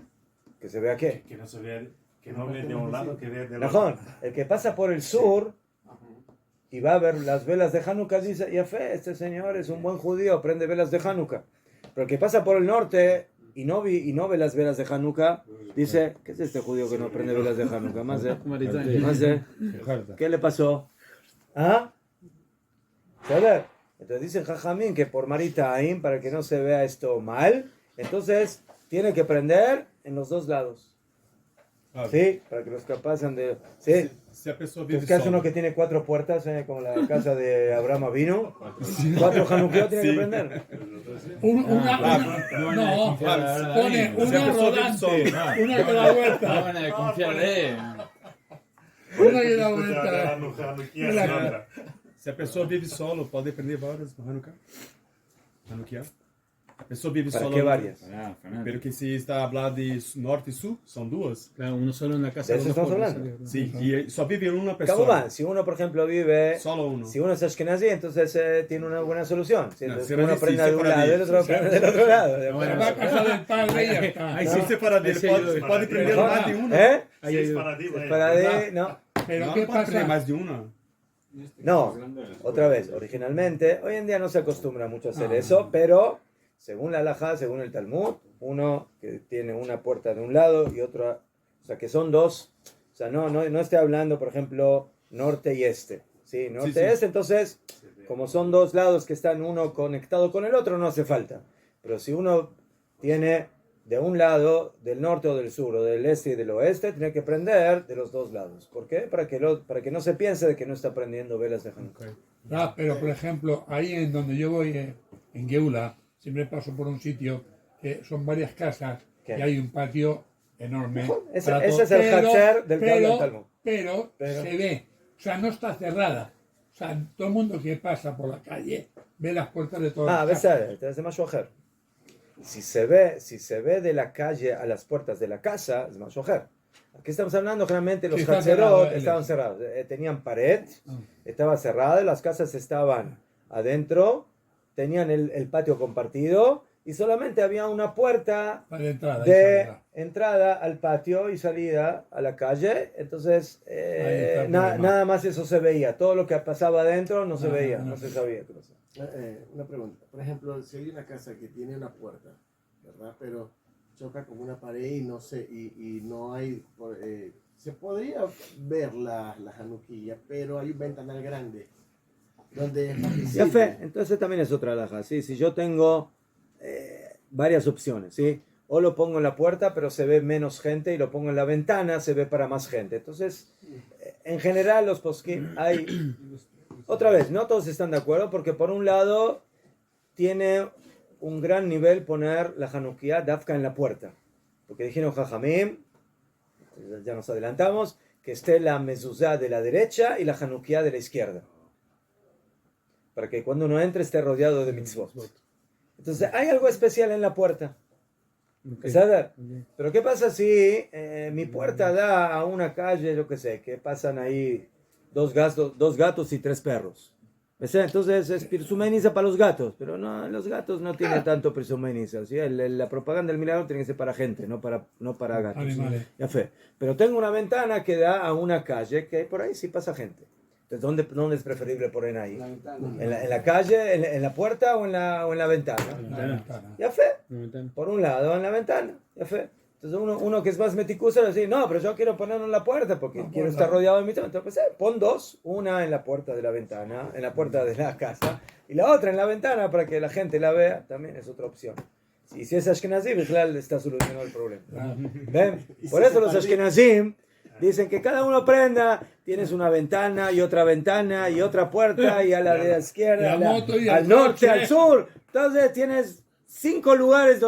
¿Que se vea qué? Que no se vea, que no ve de un lado, que vea del Najón, otro. el que pasa por el sur y va a ver las velas de Hanukkah dice, ya fe, este señor es un buen judío, prende velas de Hanukkah. Pero el que pasa por el norte y no ve las velas de Hanukkah, dice, ¿qué es este judío que no prende velas de Hanukkah? Más ¿qué le pasó? ¿Ah? ¿Sabes? Entonces dicen Jajamín que por Maritaim, para que no se vea esto mal, entonces tiene que prender en los dos lados. Sí, para que los que pasan de... Sí. Se a pessoa vive Es que hace solo. uno que tiene 4 puertas, como la casa de Abraham vino. 4 Hanukkah tiene que prender. No, pone Se a una pessoa vive rodante, solo. una que da No vuelta, van a desconfiar de él. una que da Escucha, vuelta. Hanukkah. Se a pessoa vive solo, pode prender várias no Hanukkah. Hanukkah. A pessoa vive ¿Para solo. qué varias? Pero que se está hablando de norte y sur, son duas. Claro, uno solo en la casa. De eso con dos estamos puertas, hablando. sí. Sí, y só vive uma pessoa. Cabumán, si uno, por ejemplo, vive... Solo uno. Si uno es Ashkenazi, entonces tiene una buena solución. ¿Sí? Entonces No, uno sí, prende de un separadí. lado y el otro prende del otro lado. Se va a casa del padre y ya está. Aí se separa dele, pode prender mais de uma. ¿Eh? Sí, es para ti, güey. Para de... No. Pero Não, ¿qué pode prender pasa? mais de uma. No, otra vez, originalmente, hoy en día no se acostumbra mucho a hacer eso, pero según la halajá, según el Talmud, uno que tiene una puerta de un lado y otra, o sea, que son dos, o sea, no estoy hablando, por ejemplo, norte y este, ¿sí? Norte y este, entonces, como son dos lados que están uno conectado con el otro, no hace falta, pero si uno tiene de un lado, del norte o del sur, o del este y del oeste, tiene que prender de los dos lados. ¿Por qué? Para que no se piense de que no está prendiendo velas de Hanukkah. Pero por ejemplo, ahí en donde yo voy, en Geula, siempre paso por un sitio que son varias casas ¿Qué? y hay un patio enorme. Ese para es el Hatzer del que habla el Talmud. Pero se ve, o sea, no está cerrada. O sea, todo el mundo que pasa por la calle ve las puertas de todas Ah, las casas. ves, es más ojer. Si se ve de la calle a las puertas de la casa, es más ojer. Aquí estamos hablando, generalmente los Sí, está cerrado, Hatzerot estaban cerrados. Tenían pared, estaba cerrada, las casas estaban adentro, tenían el patio compartido y solamente había una puerta Para entrada y de salida. entrada al patio y salida a la calle. Entonces, está el problema. nada más eso se veía. Todo lo que pasaba adentro no se veía, no se sabía qué pasaba. Una pregunta. Por ejemplo, si hay una casa que tiene una puerta, ¿verdad? Pero choca con una pared y no sé, y no hay... se podría ver la januquilla, pero hay un ventanal grande donde es más Ya visible. fe, entonces también es otra alhaja, ¿sí? Si yo tengo varias opciones, ¿sí? O lo pongo en la puerta, pero se ve menos gente, y lo pongo en la ventana, se ve para más gente. Entonces, en general, los poskim hay... Otra vez, no todos están de acuerdo, porque por un lado, tiene un gran nivel poner la Hanukkah Dafka en la puerta. Porque dijeron Jajamim, ya nos adelantamos, que esté la mezuzá de la derecha y la Hanukkah de la izquierda. Para que cuando uno entre esté rodeado de mitzvot. Entonces, hay algo especial en la puerta. Okay. ¿Sabes? Okay. Pero ¿qué pasa si mi puerta da a una calle, yo qué sé, que pasan ahí dos gatos y 3 perros? ¿Ves? Entonces es pirsumeniza para los gatos, pero no, los gatos no tienen tanto pirsumeniza, ¿sí? La propaganda del milagro tiene que ser para gente, no para gatos. Animales. Ya fe. Pero tengo una ventana que da a una calle que por ahí sí pasa gente. Entonces, ¿dónde es preferible poner ahí? La ventana. ¿En la calle, en la puerta o en la ventana? La ventana. Ya fe. Una ventana. Por un lado, en la ventana. Ya fe. Entonces uno que es más meticuloso le dice, no, pero yo quiero ponerlo en la puerta porque quiero estar rodeado de mi... Entonces, pues, pon 2, una en la puerta de la ventana, en la puerta de la casa, y la otra en la ventana para que la gente la vea, también es otra opción. Si es Ashkenazim, claro, está solucionado el problema. ¿Ven? Por eso los Ashkenazim Dicen que cada uno prenda, tienes una ventana y otra puerta y a la de la izquierda, La moto y al el norte, coche. al sur. Entonces tienes 5 lugares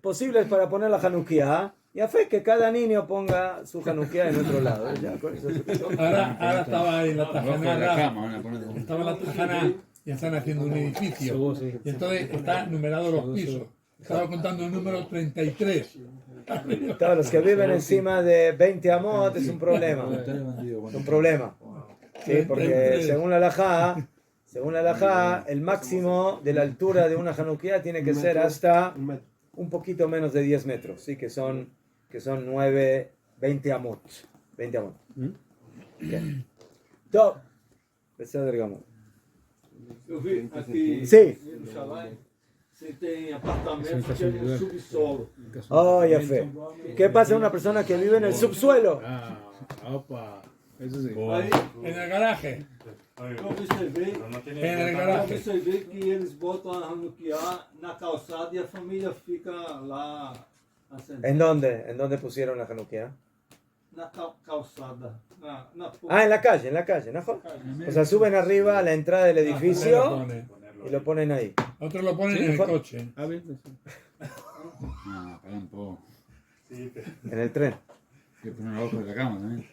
posibles para poner la Hanukkah. Y a fe que cada niño ponga su Hanukkah en otro lado. Ya, con eso es suficiente. Ahora estaba en la Abajo de la tajana, cama van a poner como- estaba en la tajana y están haciendo un edificio. Y entonces están numerados los pisos. Estaba contando el número 33. Todos los que viven encima de 20 amot es un problema. Es un problema. Sí, porque según la halajá, el máximo de la altura de una Hanukkah tiene que ser hasta un poquito menos de 10 metros. Sí, que son 9, 20 amot. 20 amot. Okay. Top. Beseder Gamor. Eu vi aqui Sí. em Jerusalém, você tem apartamentos que tem no subsolo. Oh, ya fe. ¿Qué pasa a una persona que vive en el subsuelo? Ah, opa. Eso sí. Aí, En el garaje. eu observei, Pero no tiene En el eu garaje. observei que eles botam a Hanukkah na calçada e a família fica lá acendendo. ¿En dónde? ¿En dónde pusieron la Hanukkah? Na calçada. Na Ah, en la calle, ¿no? O sea, suben arriba a la entrada del Lo edificio pone. y lo ponen ahí. Otros lo ponen en el coche. Ah, bien. No, pará un poco. En el tren. Hay que poner abajo de la cama también.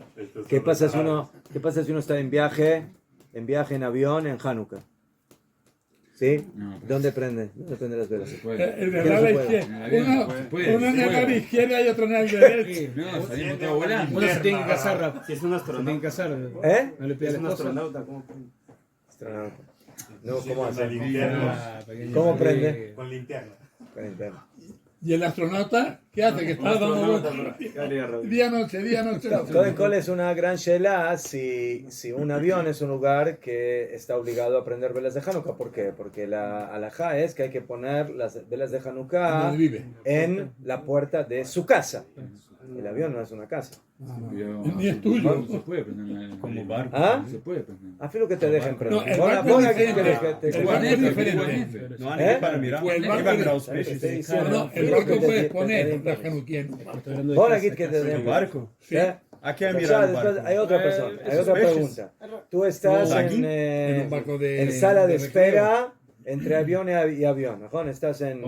¿Qué pasa si uno está en viaje en avión en Hanukkah? ¿Sí? No, pues, ¿Dónde prende? ¿Dónde prende las velas? se puede. El de ¿Qué no la se puede? izquierda. Puede, Uno en se el puede. lado izquierda y otro en el derecho. No, salimos todos volando. Uno se tiene que casar rápido. Si es un Se tiene que astronauta. casar. ¿Eh? No le pide a Es la un esposa. astronauta, ¿cómo prende? Astronauta. No, ¿cómo Con la hace? linterna. Ah, pequeño. ¿Cómo prende? Con linterna. Con linterna. Y el astronauta, ¿qué hace? Que está dando vueltas. Día, noche. Coden Col es una gran shela si un avión es un lugar que está obligado a prender velas de Hanukkah. ¿Por qué? Porque la halajá es que hay que poner las velas de Hanukkah Donde vive. en la puerta de su casa. El avión no es una casa. Pero- Ni es tuyo. No se puede prender. Como barco. ¿Ah? Se puede prender. Afilo que te dejen No, prender. el Vos barco vos es aquí diferente. querés que te- El barco es diferente. No hay nadie para mirar. Pues el ¿Quién va a barco- mirar los ¿Sabes qué peixes? estoy diciendo? No, el barco puedes poner la Hanukkah en un barco. Estoy hablando de Vos casa, aquí que te casa. den. ¿Un barco? ¿Eh? Aquí a Ya, mirar un después barco. hay otra persona, hay esos otra peces. pregunta. Tú estás ¿Aquí? En un barco de- en sala de de espera entre avión y avión. ¿no? Estás en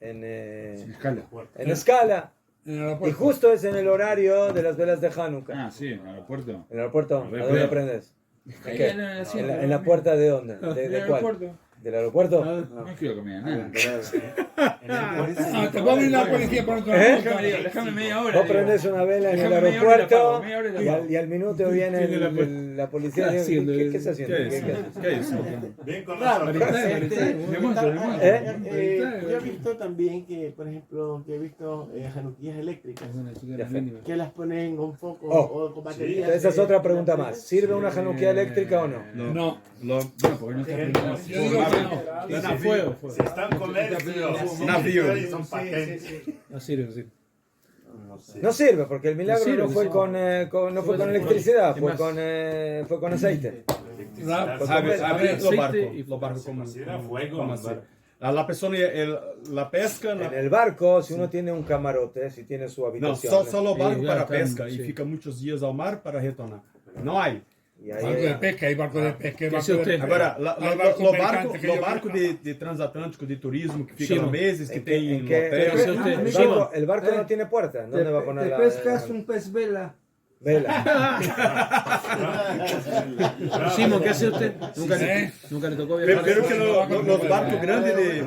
Escala. escala. En el Y aeropuerto. justo es en el horario de las velas de Hanukkah. Ah, sí, en el aeropuerto. ¿En el aeropuerto? ¿A Pero- dónde aprendes? Ahí qué? en el asiento. ¿En la puerta de dónde? Del ¿De cuál? aeropuerto. ¿Del aeropuerto? No quiero comida, nada. Te va a venir la policía por otro ¿Eh? lado. Déjame media hora. Vos digo. prendes una vela en el Déjame media hora y la aeropuerto apago, media hora y la y apago. al minuto viene la policía. ¿Qué está haciendo? ¿Qué está haciendo? ¿Qué es? ¿Qué es? Ven con Claro, nosotros. Demuestra. yo he visto también que, por ejemplo, que he visto Hanukkahs eléctricas Es una chica Ya fe. mínima. que las ponen con foco Oh. o con baterías. Esa es otra pregunta más. ¿Sirve una Hanukkah eléctrica o no? No, Lo- Bueno, porque no está prendiendo. yo digo que no. No, no, fuego. Si están comercios, Navio. son patentes. No sirve, no sirve. No sirve porque el milagro No sirve, no fue no no fue con electricidad, ¿Qué fue más? fue con aceite. Abre los Aceite barcos. y Los barcos como Si era fuego, como así. La persona, la pesca, En el barco, si uno tiene un camarote, si tiene su no, habitación. solo barco Sí, para ya, pesca sí. y fica muchos días al mar para retornar. No hay. Y Barco de ahí, pesca, hay barco de pesca, hay ¿Qué barco hace de usted? pesca. Agora, Hay barco mercante que yo barco creo- de transatlântico de turismo que fica Shimon. lá meses, que tem ¿en qué- hotel. hace usted? el barco no tiene puerta. ¿Dónde va a poner Te la pescas un pez vela. vela? Simón, ¿qué hace usted? Nunca Sí. nunca le tocó viajar. Pero que los barcos grandes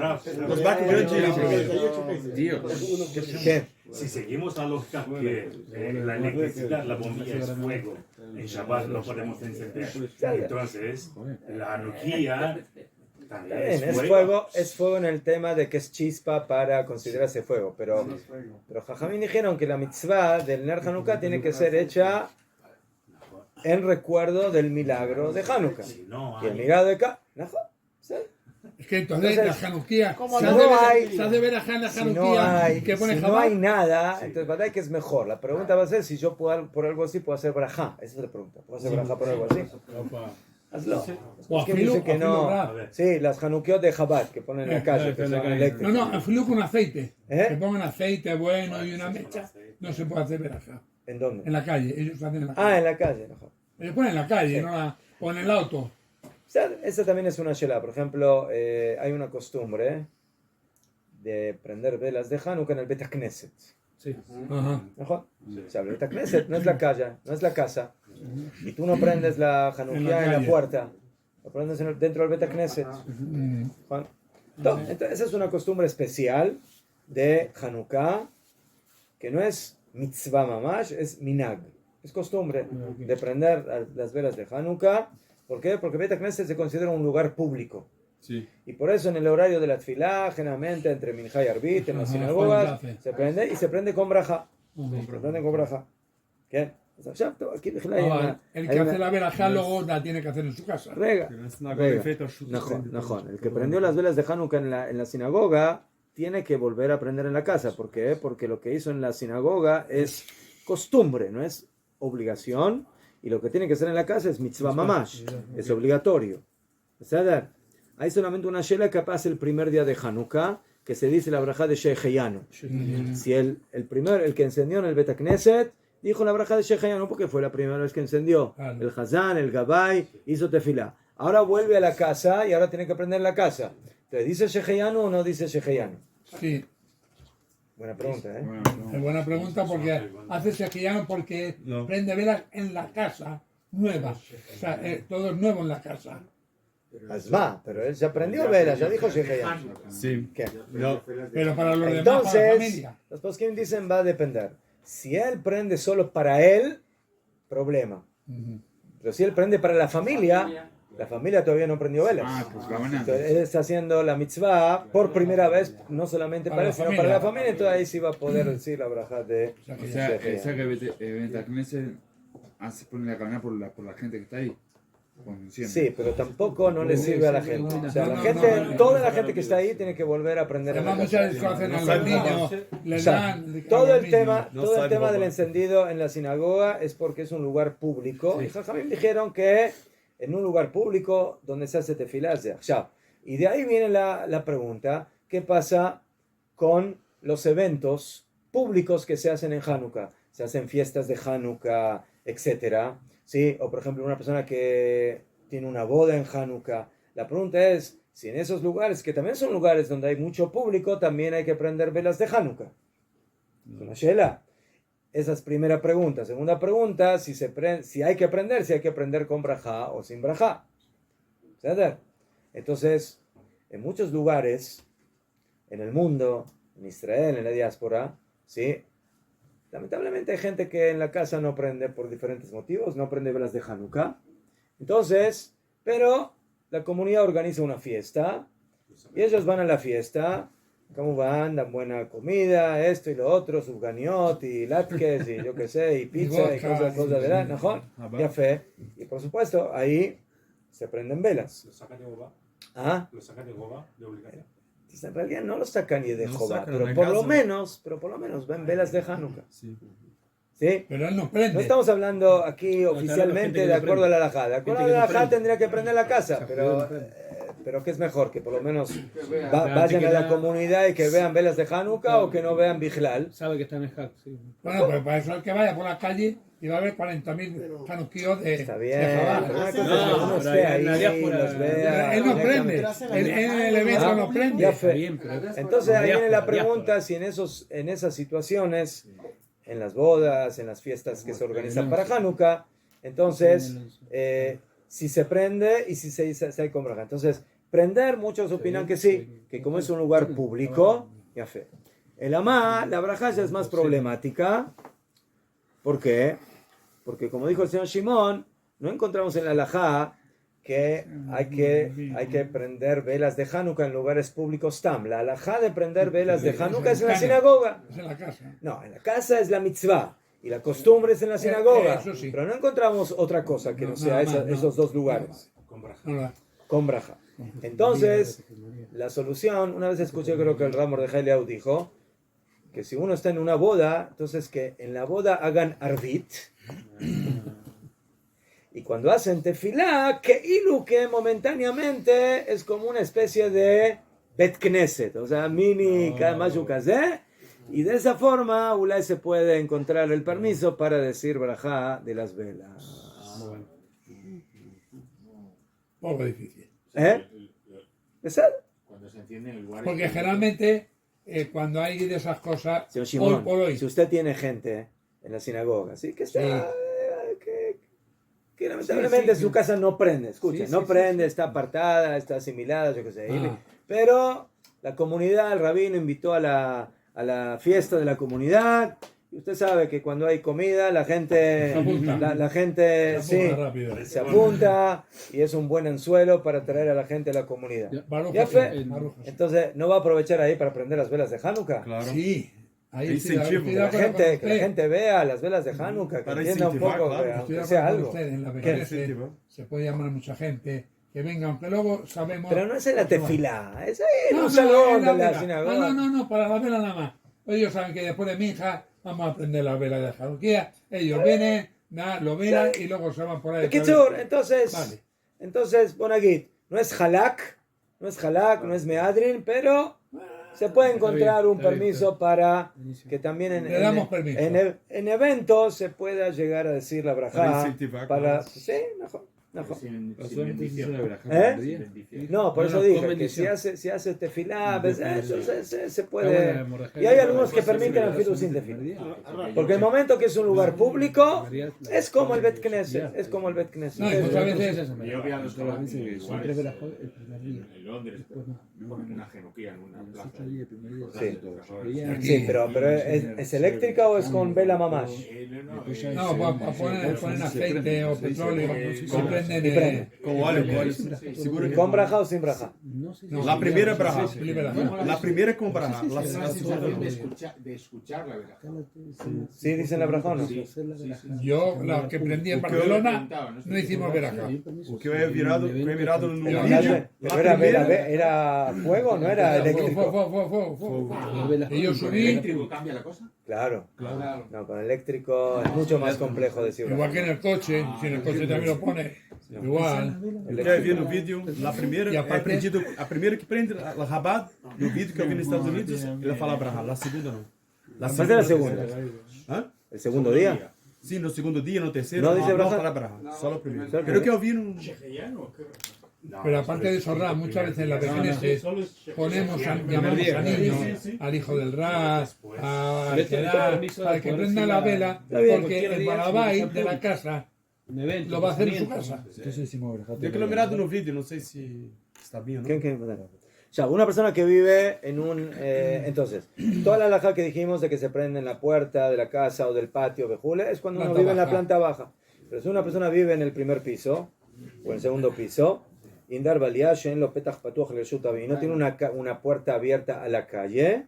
los barcos grandes Dios. ¿Qué? Si seguimos la lógica que la electricidad, la bombilla es fuego, en Shabbat no podemos encender. Entonces, la Hanukkah también Bien, es fuego en el tema de que es chispa para considerarse fuego, pero Jajamín dijeron que la mitzvah del Ner Hanukkah tiene que ser hecha en recuerdo del milagro de Hanukkah. Si no Y el hay, milagro de ¿sí? Es que entonces la Hanukkah, ¿Cómo se no has de ver- hay? se has de ver a la Si no Hanukkah hay, que pone si no hay Jabal. nada, entonces verdad que es mejor. La pregunta va a ser si yo puedo, por algo así puedo hacer barajá. Esa es la pregunta. ¿Puedo hacer barajá por algo así? Opa. Hazlo. O Es que afilo, dice que afilo no. rap. Sí, las Hanukkot de Chabad que ponen en la calle, que son No, eléctricas. no, afilo con aceite. ¿Eh? Que pongan aceite bueno y una mecha. No se puede hacer verajá. ¿En dónde? En la calle, ellos hacen en la calle. Ah, en la calle. Mejor. Ellos ponen en la calle, o en el auto. O sea, esa también es una shela. Por ejemplo, hay una costumbre de prender velas de Hanukkah en el Bet Knesset. Sí. Ajá. Mejor. O sea, el Bet Knesset no es la calle, no es la casa. Y tú no prendes la Hanukkah en la calle. puerta. Lo prendes dentro del Bet Knesset. Entonces, esa es una costumbre especial de Hanukkah, que no es mitzvah mamash, es minag. Es costumbre de prender las velas de Hanukkah. ¿Por qué? Porque Bet Knesset se considera un lugar público. Sí. Y por eso en el horario de la tefilá, generalmente entre Minjá y Arbit, en las sinagogas, se prende y se prende con braja. Se prende con braja. ¿Qué? Aquí hay una, El que hace la verajá luego la tiene que hacer en su casa. Rega. El que prendió las velas de Hanukkah en la sinagoga tiene que volver a prender en la casa. ¿Por qué? Porque lo que hizo en la sinagoga es costumbre, no es obligación. Y lo que tiene que hacer en la casa es mitzvah mamash, es obligatorio. ¿Sabes? Hay solamente una shela que pasa el primer día de Hanukkah, que se dice la braja de Sheheyanu. Si el que encendió en el Bet Knesset dijo la braja de Sheheyanu porque fue la primera vez que encendió. El Hazán, el Gabay, hizo tefilá. Ahora vuelve a la casa y ahora tiene que prender la casa. Entonces, ¿dice Sheheyanu o no dice Sheheyanu? Sí. Buena pregunta, ¿eh? Es buena pregunta porque hace Sheheyanu porque prende velas en la casa nueva. O sea, todo es nuevo en la casa. Asma, pero él ya prendió velas, ya dijo Sheheyanu. Sí. ¿Qué? No. Pero para los demás, para la Entonces, familia. los poskim dicen va a depender. Si él prende solo para él, problema. Pero si él prende para la familia todavía no prendió velas. Ah, pues la buena. Entonces, él está haciendo la mitzvah por primera vez, no solamente para él, sino para la familia. Entonces ahí sí va a poder decir la braja de O sea que Bet Knesset pone la cadena por la gente que está ahí. Sí, pero tampoco no le sirve a la gente. O sea, la gente, toda la gente que está ahí tiene que volver a aprender. Además, muchas veces hacen a los niños, le dan. Todo el tema del encendido en la sinagoga es porque es un lugar público. Y Jajamim dijeron que en un lugar público donde se hace tefilá de Achshav. Y de ahí viene la pregunta: ¿qué pasa con los eventos públicos que se hacen en Hanukkah? Se hacen fiestas de Hanukkah, etcétera. ¿Sí? O por ejemplo una persona que tiene una boda en Hanukkah. La pregunta es si en esos lugares, que también son lugares donde hay mucho público, también hay que prender velas de Hanukkah. Es una shela. Esa es primera pregunta. Segunda pregunta, si hay que prender con brajá o sin brajá. ¿Entender? Entonces, en muchos lugares, en el mundo, en Israel, en la diáspora, ¿sí? Lamentablemente hay gente que en la casa no prende por diferentes motivos, no prende velas de Hanukkah. Entonces, pero la comunidad organiza una fiesta y ellos van a la fiesta. ¿Cómo van? Dan buena comida, esto y lo otro, subganiot y latkes y yo qué sé, y pizza y cosas de la mejor. Ya fe. Y por supuesto, ahí se prenden velas. ¿Lo sacan de Jehová? ¿Ah? ¿Lo sacan de Jehová de obligación? En realidad no lo sacan ni de No Jehová, sacan pero de por casa. lo menos ven velas de Hanukkah. Sí. ¿Sí? Pero él no prende. No estamos hablando aquí oficialmente gente de que acuerdo a prende. la halajá. De acuerdo a Gente que la no halajá prende. tendría que prender la casa, pero ¿qué es mejor? Que por lo menos vayan a la comunidad y que vean velas de Hanukkah o que no vean Bijlal. Sabe que está en el hack, sí. Bueno, pero para eso el que vaya por la calle y va a haber 40.000 hanuquíos de Está bien, de Jabá. pero una cosa es No, que uno pero esté en la ahí, diáspora- los vea. Él no prende. directamente. En el evento no Ya prende. fe. Está bien, pero Entonces ahí viene la diáspora. pregunta si en esas situaciones, en las bodas, en las fiestas que se organizan para Hanukkah, entonces si se prende y si se hay con braja. Entonces, prender, muchos opinan que sí, que como es un lugar público, ya fe. El amá, la braja ya es más problemática. ¿Por qué? Porque como dijo el señor Shimon, no encontramos en la halajá que hay que prender velas de Hanukkah en lugares públicos tam. La halajá de prender velas de Hanukkah es en la sinagoga. Es en la casa. No, en la casa es la mitzvah y la costumbre es en la sinagoga. Eso sí. Pero no encontramos otra cosa que no sea esos dos lugares. No, Con braja. Entonces, la solución, una vez escuché, creo que el Ramor de Haileau dijo, que si uno está en una boda, entonces que en la boda hagan arvit. Y cuando hacen tefilá, que momentáneamente es como una especie de Bet Knesset, o sea, mini Mayu Kazé, Y de esa forma, Ulay se puede encontrar el permiso para decir Barajá de las velas. Poco difícil. ¿Eh? Cuando se enciende en el lugar. Porque generalmente, cuando hay de esas cosas, Señor hoy Shimon, por hoy, si usted tiene gente en la sinagoga, ¿sí? Que está, que lamentablemente su casa no prende, escucha, no prende, está apartada, está asimilada, yo qué sé. Pero la comunidad, el rabino invitó a la fiesta de la comunidad. Y usted sabe que cuando hay comida, la gente, la gente se apunta y es un buen anzuelo para atraer a la gente a la comunidad. ¿Ya fue? Entonces, ¿no va a aprovechar ahí para prender las velas de Hanukkah? Claro. Sí. Ahí Incentivo. Que la gente vea las velas de Hanukkah, que Para entienda un incentivar, poco, claro. aunque sea algo. En la vejez se puede llamar a mucha gente que venga, aunque luego sabemos... Pero no es en la tefilá, es ahí en No, un salón en la de la vela. sinagoga. No, para la vela nada más. Ellos saben que después de mi hija vamos a prender la vela de Hanukkah. Ellos vienen, lo miran y luego se van por ahí. Kitzur, entonces, Bonagit, no es halak, no es meadrin, pero se puede encontrar un permiso para que también en eventos se pueda llegar a decir la brajá. Sí, mejor. No, por eso dije que si hace tefilá, eso se puede. Y hay algunos que permiten el filu sin tefilá. Porque el momento que es un lugar público, es como el Bet Knesset. Es como el Bet Knesset. No, y muchas veces. Yo vi a los colaboradores en Londres, ponen una genuquía en una plaza. Sí, pero ¿es eléctrica o es con vela mamash? No, para poner aceite o petróleo, ¿Con braja o sin braja? La primera braja. La primera con braja. De escuchar la verdad. ¿Sí dicen la braja o no? Yo, la que prendí en Barcelona, no hicimos veraja. O que eu he mirado no vídeo. ¿Era fuego o no era eléctrico? Y yo subí. ¿Eléctrico cambia la cosa? Claro. No, con eléctrico es mucho más complejo decir. Igual que en el coche, si en el coche también lo pone, igual. Eu vi no vídeo, a primeira que prende a rabat, no vídeo que eu vi nos Estados Unidos, ele fala braja, a segunda não. ¿Más de la segunda? ¿El segundo día? Sim, no segundo dia, no terceiro, não dice braja? Fala braja, só no primeiro. Creo que eu vi no... Pero aparte de eso, muchas veces en las vecinas llamamos a niños, al hijo del Ras, al que prenda la vela, porque el balabay de la casa lo va a hacer en su casa. Eu que lo he mirado no vídeo, não sei se está bien, ¿no? Ya, una persona que vive en un... entonces, toda la alhaja que dijimos de que se prende en la puerta de la casa o del patio, vejule, es cuando uno vive en la planta baja. Pero si una persona vive en el primer piso o en el segundo piso, Indar Baliashen, lo petach patuach reshut avim, no tiene una puerta abierta a la calle,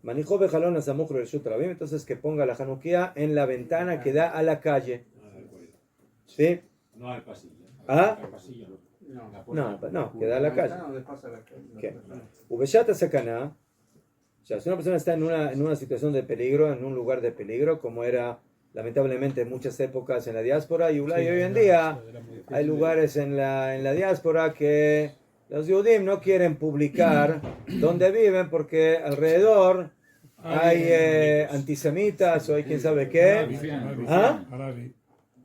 manijo bejalón a samuch reshut avim, entonces que ponga la Hanukkah en la ventana que da a la calle. ¿Sí? No al pasillo. ¿Ah? Al pasillo No, que da a la calle. Ubeshata sakana, o sea, si una persona está en una situación de peligro, en un lugar de peligro, como era lamentablemente en muchas épocas en la diáspora, y hoy en día hay lugares en la diáspora que los Yehudim no quieren publicar dónde viven porque alrededor hay antisemitas o hay quién sabe qué. ¿Ah?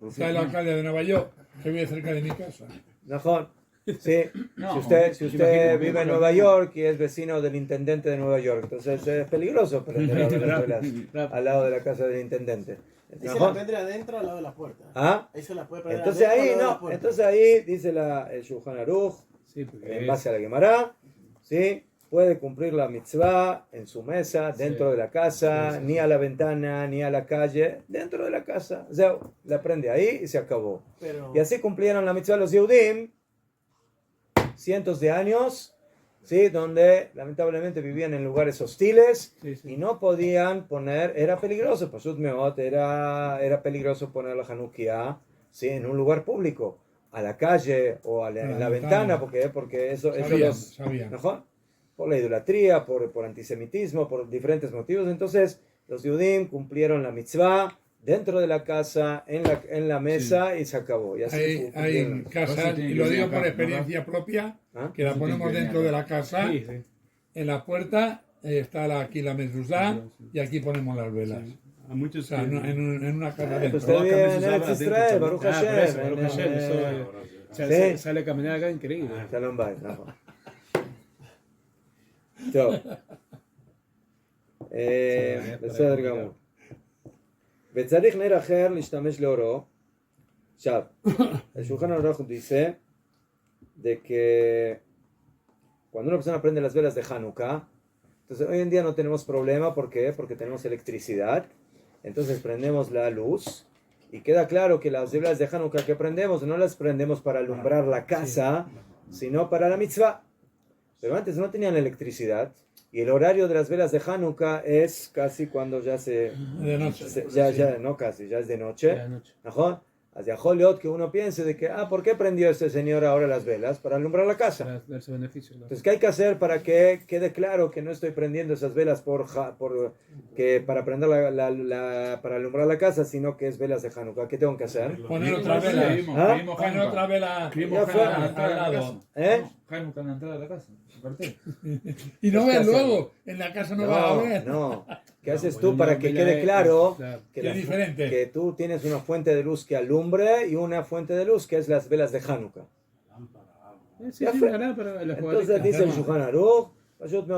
Está el alcalde de Nueva York, que vive cerca de mi casa. Mejor. Sí, si usted vive en Nueva York y es vecino del intendente de Nueva York, entonces es peligroso prender al lado de la casa del intendente. Ahí se la prende adentro al lado de la puerta. ¿Ah? Ahí se la puede prender entonces adentro, ahí al lado de no, la puerta. entonces ahí dice el Shulchan Aruch, en base a la Gemara, ¿sí? Puede cumplir la mitzvah en su mesa, dentro de la casa, ni a la ventana, ni a la calle, dentro de la casa. O sea, la prende ahí y se acabó. Y así cumplieron la mitzvah los Yehudim cientos de años, ¿sí? Donde lamentablemente vivían en lugares hostiles y no podían poner, era peligroso, Pashut Meot, era peligroso poner la Hanukkah, ¿sí? En un lugar público, a la calle o en la ventana, porque eso mejor, por la idolatría, por antisemitismo, por diferentes motivos. Entonces los Yehudim cumplieron la mitzvah dentro de la casa, en la mesa, y se acabó. Y así hay casas, y lo digo por experiencia propia, que la ponemos dentro de la casa, en la puerta, está aquí la mezuzá y aquí ponemos las velas. Há muitos O sea, en una casa dentro. Usted vive en Eretz Israel, Baruch Por eso, Hashem. Baruch Hashem, eso, Sí. sale a caminar acá increíble. שלום בית, נכון. טוב. בסדר גמור. וצריך נר אחר להשתמש לאורו. עכשיו, el Shulchan Aruch dice de que cuando una persona prende las velas de Hanukkah, entonces hoy en día no tenemos problema, ¿por qué? Porque tenemos electricidad, entonces prendemos la luz y queda claro que las velas de Hanukkah que prendemos no las prendemos para alumbrar la casa, sino para la mitzvah. Pero antes no tenían electricidad y el horario de las velas de Hanukkah es casi cuando ya De noche. no casi, ya es de noche. La noche. ¿No? Hacia Hollywood que uno piense de que, ¿por qué prendió este señor ahora las velas? Para alumbrar la casa. Para darse beneficio. Entonces, ¿qué hay que hacer para que quede claro que no estoy prendiendo esas velas para prender para alumbrar la casa, sino que es velas de Hanukkah? ¿Qué tengo que hacer? Poner otra vela. ¿Ah? Poner otra vela Ya fue. al lado. Hanukkah en la entrada de la casa. Aparte. Y no ¿Qué ves hacer? luego, en la casa no va a ver. No. ¿Qué haces tú para que quede claro Que es diferente. que tú tienes una fuente de luz que alumbre y una fuente de luz que es las velas de Hanukkah? Sí, Ya sí, fue. para la Entonces jugadita. dice el Shulchan Aruch,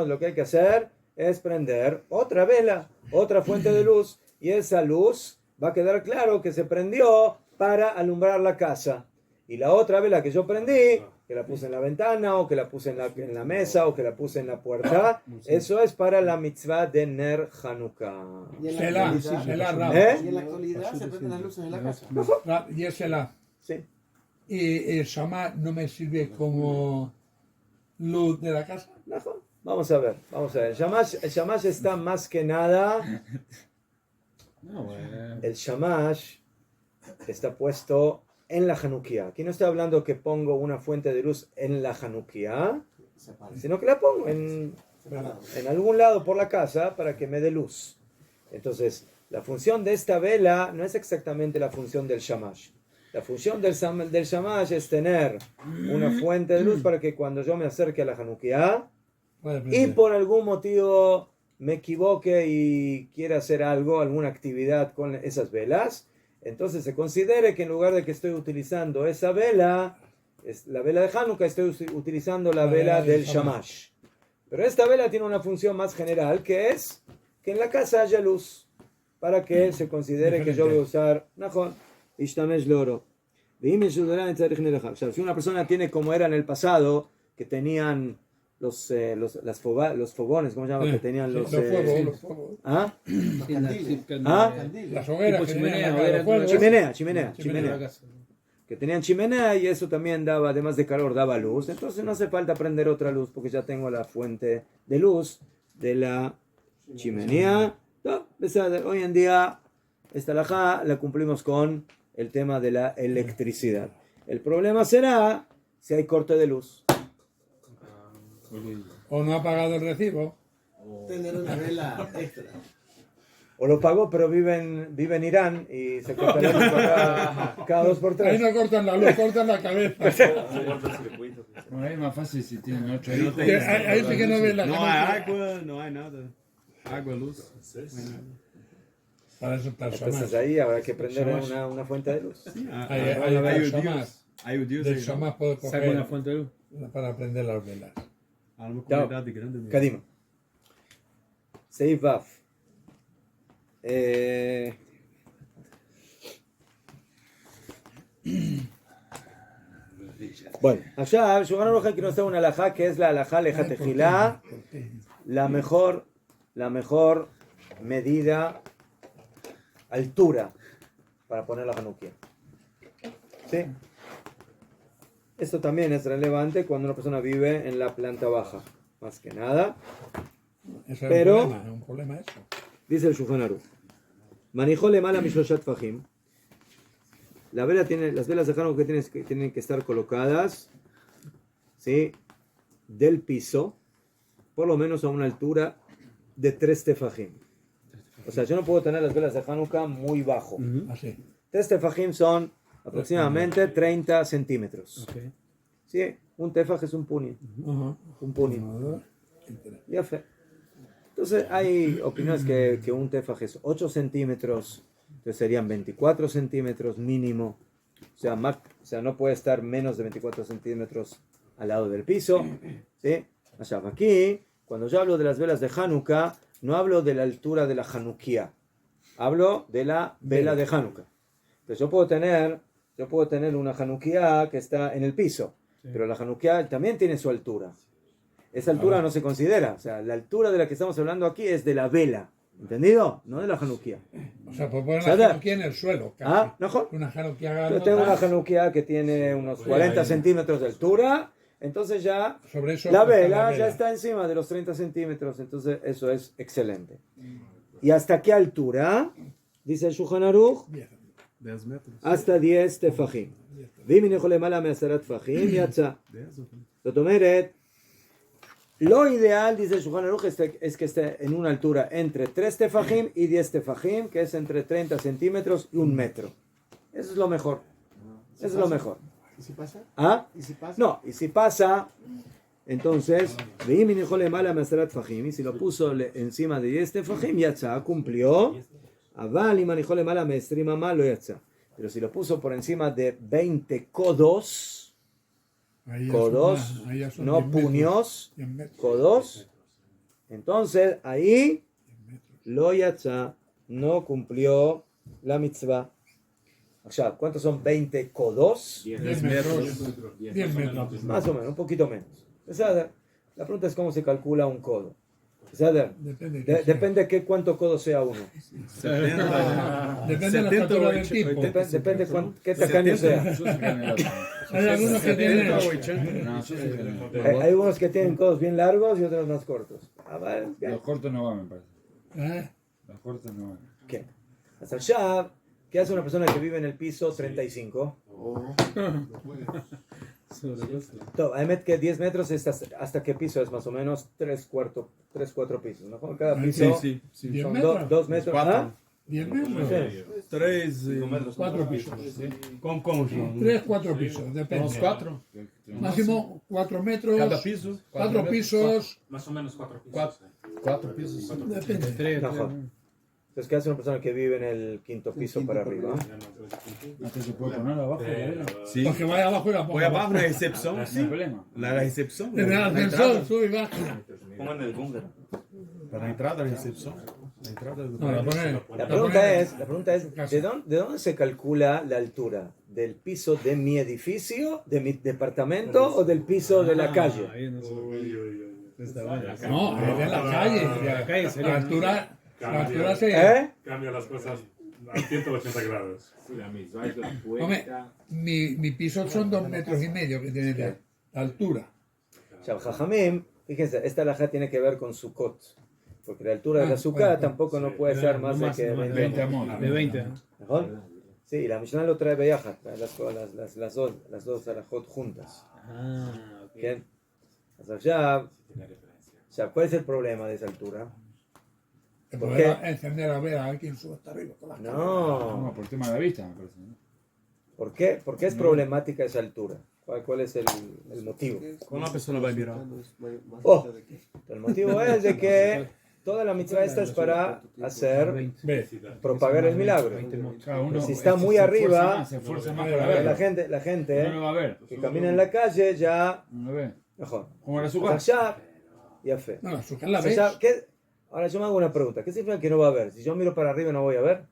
lo que hay que hacer es prender otra vela, otra fuente de luz, y esa luz va a quedar claro que se prendió para alumbrar la casa. Y la otra vela que yo prendí, que la puse en la ventana, o que la puse en la mesa, o que la puse en la puerta, eso es para la mitzvah de Ner Hanukkah. Y en Selah, actualidad- Selah, Rab. y en la actualidad se prenden las luces en la casa. Y es Selah. Sí. Y el Shama no me sirve como luz de la casa. Vamos a ver. El Shamash está más que nada. No, bueno. El Shamash está puesto en la Hanukkah. Aquí no estoy hablando que pongo una fuente de luz en la Hanukkah, sino que la pongo en algún lado por la casa para que me dé luz. Entonces, la función de esta vela no es exactamente la función del Shamash. La función del Shamash es tener una fuente de luz para que cuando yo me acerque a la Hanukkah y por algún motivo me equivoque y quiera hacer algo, alguna actividad con esas velas, entonces se considere que en lugar de que estoy utilizando esa vela, la vela de Hanukkah, estoy utilizando la vela del Shamash. Pero esta vela tiene una función más general, que es que en la casa haya luz, para que se considere que yo voy a usar Najón, Ishtamesh Loro. O sea, si una persona tiene como era en el pasado, que tenían los fogones, ¿cómo se llama? Que tenían los fuegos. ¿Ah? Las hogueras que Chimenea. Que tenían chimenea y eso también daba, además de calor, daba luz. Entonces no hace falta prender otra luz porque ya tengo la fuente de luz de la chimenea. No, hoy en día esta halajá la cumplimos con el tema de la electricidad. El problema será si hay corte de luz. O no ha pagado el recibo. Tener una vela extra. O lo pagó, pero vive en Irán y se corta la luz cada 2 por 3. Ahí no cortan la luz, cortan la cabeza. Bueno, es más fácil si tienen 8 hijos. Ahí sí que no ves la Não cabeza. há água, não há nada. Água, luz. Para eso está el Entonces Shamash. ahí habrá que prender una fuente de luz. Hay Aí o Shamash. Deus. Aí o Deus Del Shamash puedo Saca una coger fuente de luz. para prender las velas. há uma comunidade grande mesmo. Kadima. Seif Vaf. Bueno, allá Shulchan Aruch que nos da una halajá que es la halajá lejatejilá, la mejor medida, altura para poner la Hanukkah. ¿Sí? Esto también es relevante cuando una persona vive en la planta baja, más que nada. Eso Pero- es un problema eso. Dice el Shulchan Aruch, manejó le mala mishloshat fajim. Las velas de Hanukkah tienen que estar colocadas, ¿sí?, del piso, por lo menos a una altura de 3 tefajim. O sea, yo no puedo tener las velas de Hanukkah muy bajo. Así. 3 tefajim son aproximadamente 30 centímetros. Ok. ¿Sí? Un tefaj es un puño. Ajá. Un puño. Ya fe. Entonces hay opiniones que un tefaj es 8 centímetros, entonces serían 24 centímetros mínimo. O sea, no puede estar menos de 24 centímetros al lado del piso. ¿Sí? Allá, aquí, cuando yo hablo de las velas de Hanukkah, no hablo de la altura de la Hanukkah. Hablo de la vela de Hanukkah. Entonces yo puedo tener una Hanukkah que está en el piso, pero la Hanukkah también tiene su altura. Esa altura no se considera. O sea, la altura de la que estamos hablando aquí es de la vela. ¿Entendido? No de la Hanukkah. O sea, pues poner una Hanukkah en el suelo. Casi. ¿No? Una Hanukkah. Yo tengo una Hanukkah que tiene unos 40 centímetros de altura. Entonces ya sobre eso la vela ya está encima de los 30 centímetros. Entonces eso es excelente. ¿Y hasta qué altura? Dice el Shulchan Aruch. 10 metros. hasta 10 tefajim. ואם הניחו למעלה מ10 טפחים, יצא. זאת אומרת, lo ideal, dice el Shulchan Aruch, es que esté en una altura entre 3 tefajim y 10 tefajim, que es entre 30 centímetros y 1 metro. Eso es lo mejor. Eso es lo mejor. ¿Y si pasa? ¿Ah? ¿Y si pasa? No, y si pasa, entonces, ואם הניחו למעלה מ10 טפחים, y si lo puso encima de 10 tefajim, יצא, cumplió. אבל אם הניחו למעלה מ20 אמה, לא יצא. Pero si lo puso por encima de 20 codos, no puños, codos, entonces ahí lo yatza, no cumplió la mitzvah. O sea, ¿cuántos son 20 codos? 10 metros. 10 metros. Más o menos, un poquito menos. La pregunta es cómo se calcula un codo. Depende de cuánto codo sea uno. Depende de la estatura del tipo. Depende qué tacaño sea. Hay algunos que tienen. Hay unos que tienen codos bien largos y otros más cortos. Los cortos no van, me parece. Los cortos no van. ¿Qué? Hasta allá, ¿qué hace una persona que vive en el piso 35? Ademit que 10 metros hasta qué piso es más o menos 3/4 pisos, ¿no? Cada piso son 2 metros. 10 metros. 3 4 pisos. ¿Cómo son? 3, 4 pisos, depende. ¿Unos 4? Máximo 4 metros. Cada piso. 4 pisos. Más o menos 4 pisos. 4 pisos. Depende. Entonces, ¿qué hace una persona que vive en el 5º piso para arriba? ¿Hasta se puede poner abajo de la vela? Sí. Los que vaya abajo y la Voy ponga. abajo na recepção, No hay sim. problema. Na recepção. En el ascensor, sube y baja. Pongan el búnker. Para na entrada da recepção. Na entrada do No, la pone. La pregunta es ¿de dónde se calcula la altura? ¿Del piso de mi edificio, de mi departamento o del piso de la calle? No, es de la calle. La altura. La altura se. Cambia las cosas a 180 grados. Hombre, mi piso son 2,5 metros que tiene de altura. Jajamim, fíjense, esta alajá tiene que ver con Sukkot. Porque la altura de la Sukkah tampoco no puede ser más de que 20 amor. De 20. ¿Mejor? Sí, la Mishnah lo trae Beyajat, trae las dos alajot juntas. ¿Bien? O sea, ¿cuál es el problema de esa altura? Que ¿Por poder qué? encender la vela, hay quien sube hasta arriba. No. Por tema de la vista, me parece. ¿No? ¿Por qué es problemática esa altura? ¿Cuál es el motivo? Quando a pessoa vai mirar. El motivo es de que toda la mitzvah esta es para hacer, propagar el milagro. Si está muy arriba, se esfuerza más para verlo. la gente No lo va a ver. que camina en la calle ya No lo ve. mejor. Como la azúcar. Allá, ya fe. No, la azúcar la O sea, ves. ahora yo me hago una pregunta. ¿Qué significa que no va a ver? Si yo miro para arriba no voy a ver.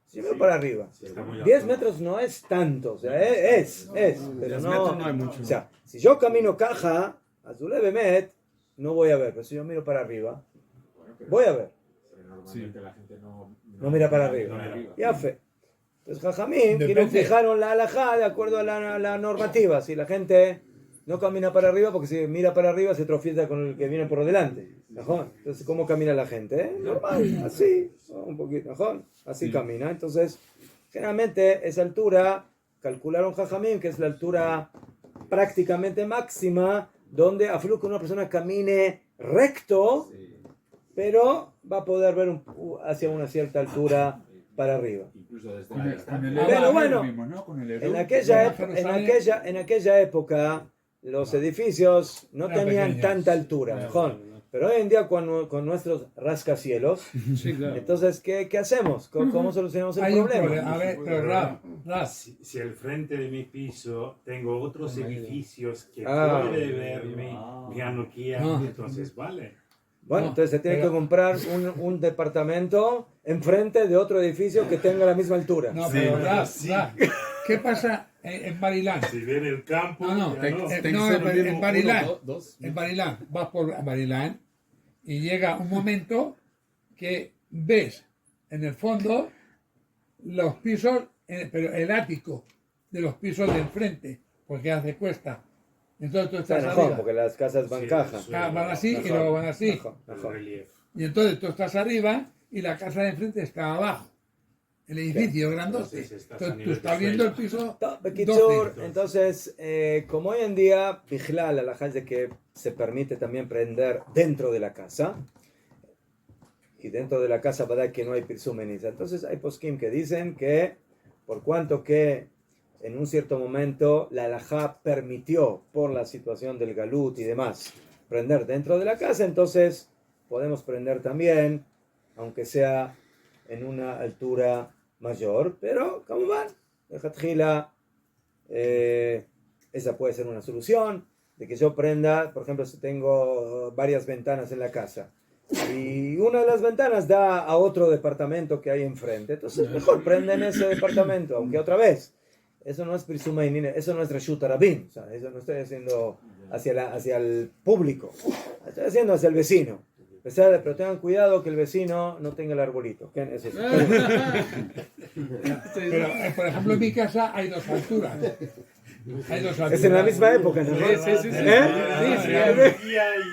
Si yo miro para arriba. 10 metros no es tanto. O sea, es. Pero no, no hay mucho. O sea, si yo camino caja, Azulé Bemet, no voy a ver. Pero si yo miro para arriba, voy a ver. Normalmente la gente No mira para arriba. Ya fe. Entonces, Jajamín, que nos fijaron la alajá de acuerdo a la normativa. Si la gente no camina para arriba, porque si mira para arriba se tropieza con el que viene por delante. ¿Mejor? Entonces, ¿cómo camina la gente? Normal, así, un poquito mejor. Así camina. Entonces, generalmente esa altura, calcularon Jajamín, que es la altura prácticamente máxima, donde a flujo una persona camine recto, pero va a poder ver hacia una cierta altura para arriba. Incluso desde Pero bueno, mismo, ¿no? Con el en aquella época los edificios no tenían tanta altura, mejor. Pero hoy en día con nuestros rascacielos, Sí, claro. entonces, ¿qué hacemos? ¿Cómo solucionamos el Hay un problema? problema. A ver, pero Si al frente de mi piso tengo otros edificios que Ah. puede ver mi Hanukkah, No. entonces vale. Bueno, No, entonces se tiene pero- que comprar un departamento enfrente de otro edificio que tenga la misma altura. no, pero ¿qué pasa en Barilán? Si viene el campo, No, ya no. no, Tiene que no, ser pero mínimo en Barilán, uno, dos. en Barilán, vas por Barilán y llega un momento que ves en el fondo los pisos, pero el ático de los pisos de enfrente, porque hace cuesta. Entonces tú Está estás mejor, arriba. porque las casas van Sí, caja. sí. Van así y luego van así. Mejor, El mejor. relieve. Y entonces tú estás arriba y la casa de enfrente está abajo. El edificio grandote. Entonces estás a Entonces tú nivel estás de viendo el suelo. piso Bekitzur, 12. entonces, como hoy en día, Bijlal, la halajá es de que se permite también prender dentro de la casa, y dentro de la casa va a dar que no hay pirsumeniza. Entonces hay poskim que dicen que, por cuanto que en un cierto momento la halajá permitió, por la situación del galut y demás, prender dentro de la casa, entonces podemos prender también, aunque sea en una altura mayor, pero como van, esa puede ser una solución, de que yo prenda, por ejemplo, si tengo varias ventanas en la casa y una de las ventanas da a otro departamento que hay enfrente, entonces mejor prenden ese departamento, aunque otra vez, eso no es Pirsumay, eso no es Reshut Rabin, o sea, eso no estoy haciendo hacia el público, estoy haciendo hacia el vecino. Pero tengan cuidado que el vecino no tenga el arbolito. ¿Qué es eso? Pero, por ejemplo, en mi casa hay dos alturas. Hay dos alturas. Es en la misma época, ¿no? Sí.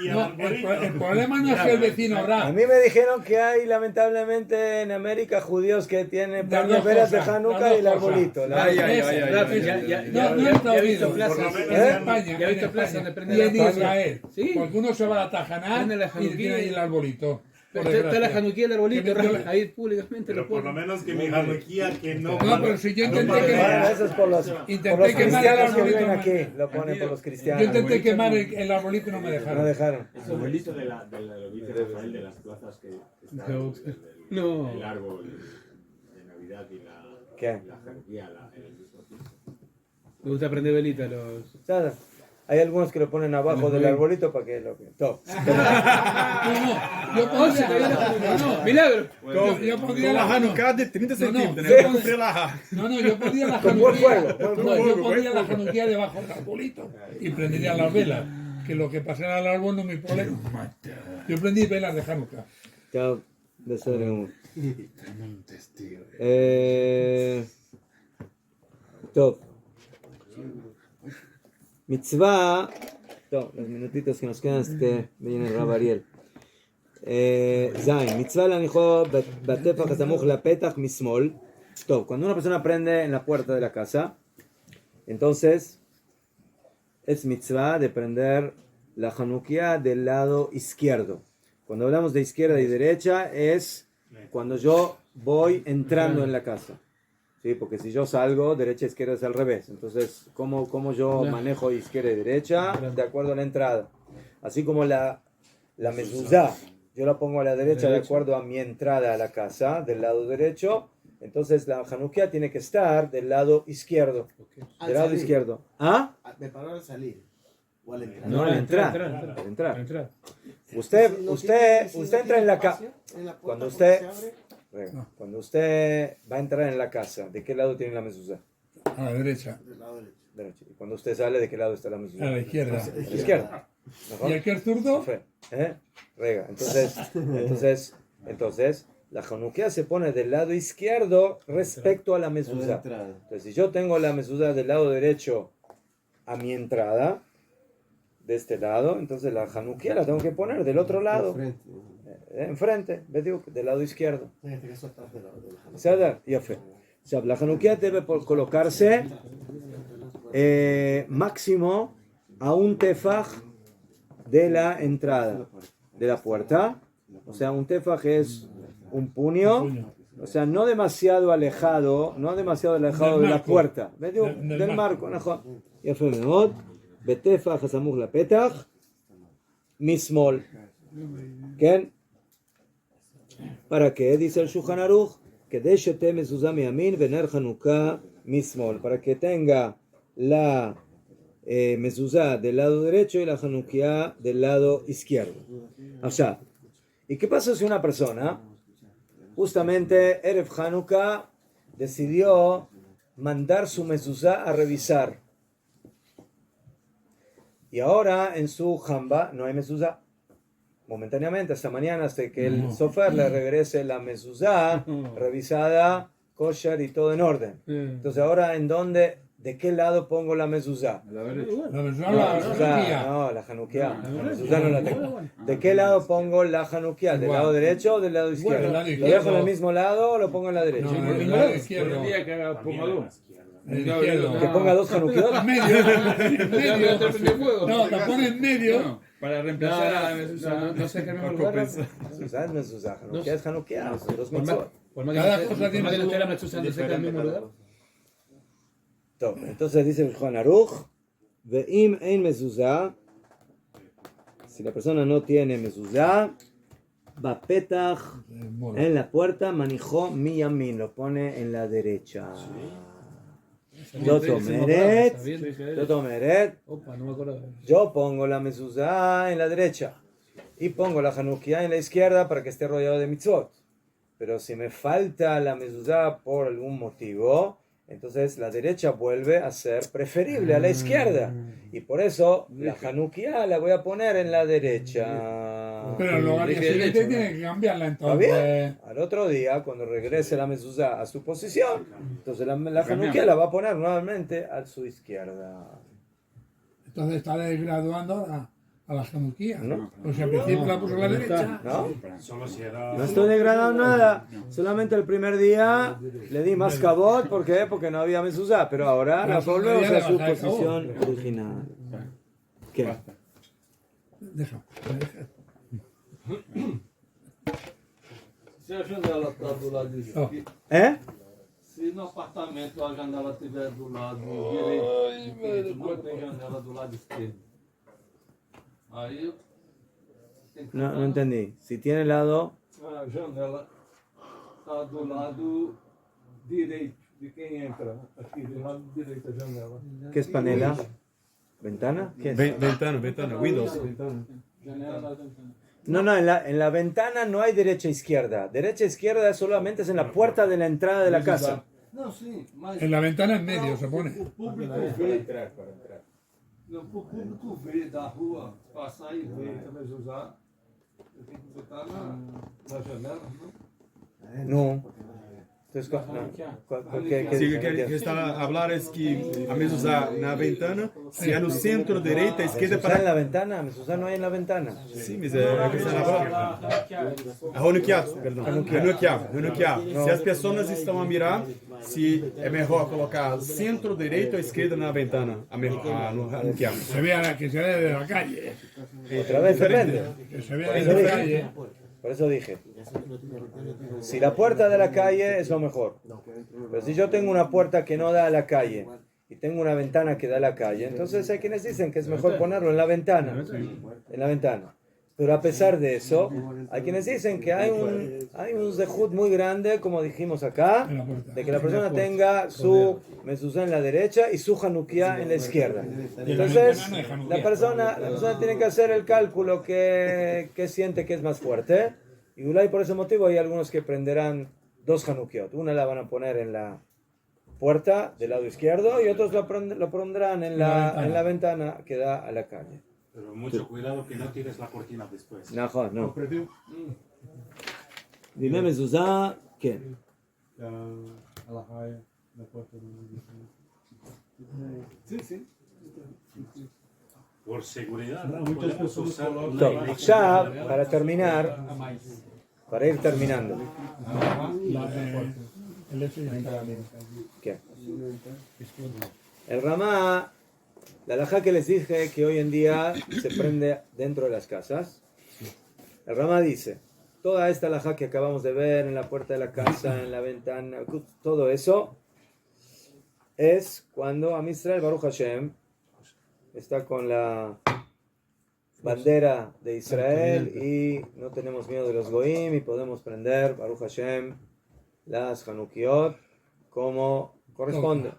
No, el problema no es que el vecino A habrá. mí me dijeron que hay lamentablemente en América judíos que tienen Las premios dos velas de cosas, Hanukkah las y el dos arbolito. cosas. La- Ay, ay, Esa, ay, ay, esa, ay, esa. ya No he traído. Por lo menos En en- España, ya he en visto plazas España. donde prende Y la en Hanukkah. Israel. Sí. Porque uno se va a la Tajaná Prende la y Hanukkah. tiene ahí el arbolito. Por Está la desgracia. Hanukkah, el arbolito, Que me- ahí públicamente Pero lo por lo ponen. menos que mi Hanukkah que no. No, pero si yo intenté no quemar- Bueno, eso es por los Intenté cristianos quemar que el arbolito, viven no. aquí. Lo ponen por los Yo cristianos. intenté quemar el arbolito y no me No dejaron. dejaron. Es un bonito de lo que dice Rafael de las plazas que están No. el árbol de Navidad y ¿Qué? la Hanukkah en el mismo piso. Me gusta prender velita los... Ya, hay algunos que lo ponen abajo del arbolito para que lo... Top. Yo podría, ¡Milagro! yo podría La la Hanukkah de 30 No, centímetros, no, né? sí. Eu comprei lá. No, yo pondría la Con buen fuego, Hanukkah. buen No, fuego. yo pondría la Hanukkah debajo del arbolito y prendería las velas. Que lo que pasara al árbol no es mi problema. Yo prendí velas de Hanukkah. Chao. בסדר גמור. טוב. מצווה, טוב, los minutitos que nos quedan que viene el Rab Ariel. זין, מצווה להניחו בטפח הסמוך לפתח משמאל. טוב, cuando una persona prende en la puerta de la casa, entonces es mitzvah de prender la Hanukkah del lado izquierdo. Cuando hablamos de izquierda y derecha es cuando yo voy entrando en la casa. ¿Sí? Porque si yo salgo, derecha e izquierda es al revés. Entonces, ¿cómo yo manejo izquierda y derecha? De acuerdo a la entrada. Así como la mezuzá, yo la pongo a la derecha de acuerdo a mi entrada a la casa, del lado derecho. Entonces la Hanukkah tiene que estar del lado izquierdo. Al Del lado salir. izquierdo. ¿Ah? Me paró al salir. O al entrar. No, al entrar. entrar. Al entrar. Entrar. Usted entra en la casa. En la puerta Cuando porque usted, se abre cuando usted va a entrar en la casa, ¿de qué lado tiene la mezuzá? A la derecha. del lado derecho. Derecho. Y cuando usted sale, ¿de qué lado está la mezuzá? A la izquierda. A la izquierda. ¿Y el que es zurdo? Rega. Entonces, la Hanukkah se pone del lado izquierdo respecto a la mezuzá. Entonces, si yo tengo la mezuzá del lado derecho a mi entrada, de este lado, entonces la Hanukkah la tengo que poner del otro lado, enfrente, del lado izquierdo. En este caso atrás de la Hanukkah. בסדר? יפה. עכשיו, la Hanukkah debe colocarse máximo a un tefaj de la entrada, de la puerta. O sea, un tefaj es un puño, o sea, no demasiado alejado de la puerta. del marco, נכון. יפה מאוד. בטפח הסמוך לפתח, משמאל. ¿Quién? ¿Para qué? Dice el Shulchan Aruch, que de Shete Mezuzah miyamin vener Hanukkah mismol, para que tenga la mezuzá del lado derecho y la Hanukkah del lado izquierdo. O sea, ¿y qué pasa si una persona, justamente Erev Hanukkah, decidió mandar su mezuzá a revisar? Y ahora en su jamba no hay mezuzá. Momentáneamente, hasta mañana, hasta que el sofer le regrese la mezuzá revisada, kosher y todo en orden. Entonces ahora, ¿de qué lado pongo la mezuzá? La mezuzá, no, la Hanukkah. La mezuzá no la tengo. ¿De qué lado pongo la Hanukkah? ¿Del lado derecho o del lado izquierdo? ¿Lo dejo en el mismo lado o lo pongo en la derecha? No, en el lado izquierdo. Que ponga dos Hanukkah. En medio. No, la pone en medio. Para reemplazar a la mezuzá. No sé qué me lugar. Mezuzá es mezuzá. Hanukkah es Hanukkah. Son dos mitzvot. Cada cosa tiene que estar la mezuzá en el mismo lugar. Entonces dice el Shulchan Aruch, ve'im ein mezuzá, si la persona no tiene mezuzá, bapetach, en la puerta, manijó mi yamin, lo pone en la derecha. Dotomeret, yo pongo la mezuzá en la derecha y pongo la Hanukkah en la izquierda para que esté rodeado de mitzvot. Pero si me falta la mezuzá por algún motivo, entonces la derecha vuelve a ser preferible a la izquierda. Y por eso la Hanukkah la voy a poner en la derecha. Pero luego al día siguiente tiene que cambiarla entonces. ¿Está bien? Al otro día, cuando regrese la mezuzá a su posición, entonces la Hanukkah la va a poner nuevamente a su izquierda. Entonces está desgraduando a la Hanukkah. No. Pues al principio la puso a la derecha. ¿No? Solo si era... No estoy degradando nada. Solamente el primer día le di más cabot. ¿Por qué? Porque no había mezuzá. Pero ahora la volvemos a su posición original. ¿Qué? Deja. Se a janela está do lado esquerdo, se no apartamento a janela estiver do lado direito, não tem janela do lado esquerdo. Aí no entendí. Si tiene lado... A janela está do lado direito de quem entra. Aqui do lado direito a janela. ¿Qué es panela? ¿Ventana? ¿Qué es? Ventana, Windows. Janela da ventana. No, en la ventana no hay derecha e izquierda. Derecha e izquierda solamente es en la puerta de la entrada de la casa. Não, sim, mas En la ventana en medio se pone. o público vê. Não, o público vê da rua, passar e ver, talvez usar. Tem que botar na janela, não? No. Entonces, Sí, que está a hablar es que a mezuzá na ventana, se é no centro, direita, esquerda ¿Mezuzá en para... la ventana? ¿Mezuzá no hay en la ventana? Sim, mas é que está a falar. A Hanukkah, perdão. Hanukkah. Se as pessoas estão a mirar, se é melhor colocar centro, direita ou esquerda na ventana, no Hanukkah. Se vea que se ve de la calle. Otra vez depende. Que se vea de la calle. Por eso dije, si la puerta de la calle es lo mejor. Pero si yo tengo una puerta que no da a la calle y tengo una ventana que da a la calle, entonces hay quienes dicen que es mejor ponerlo en la ventana. En la ventana. Pero a pesar de eso, hay quienes dicen que hay un zehut muy grande, como dijimos acá, de que la persona tenga su mezuzá en la derecha y su Hanukkah en la izquierda. Entonces, la persona tiene que hacer el cálculo que siente que es más fuerte. Y por ese motivo hay algunos que prenderán dos Hanukkot. Una la van a poner en la puerta del lado izquierdo y otros lo pondrán en la ventana que da a la calle. Pero mucho cuidado que no tires la cortina después. No. Dime mezuzá, ¿qué? Sí. Por seguridad, Muchas podemos usar Ya, para ir terminando. ¿Qué? El Ramá, la halajá que les dije que hoy en día se prende dentro de las casas. El Ramá dice, toda esta halajá que acabamos de ver en la puerta de la casa, en la ventana, todo eso es cuando Am Israel Baruch Hashem está con la bandera de Israel y no tenemos miedo de los goim y podemos prender, Baruch Hashem, las Hanukiot como corresponde.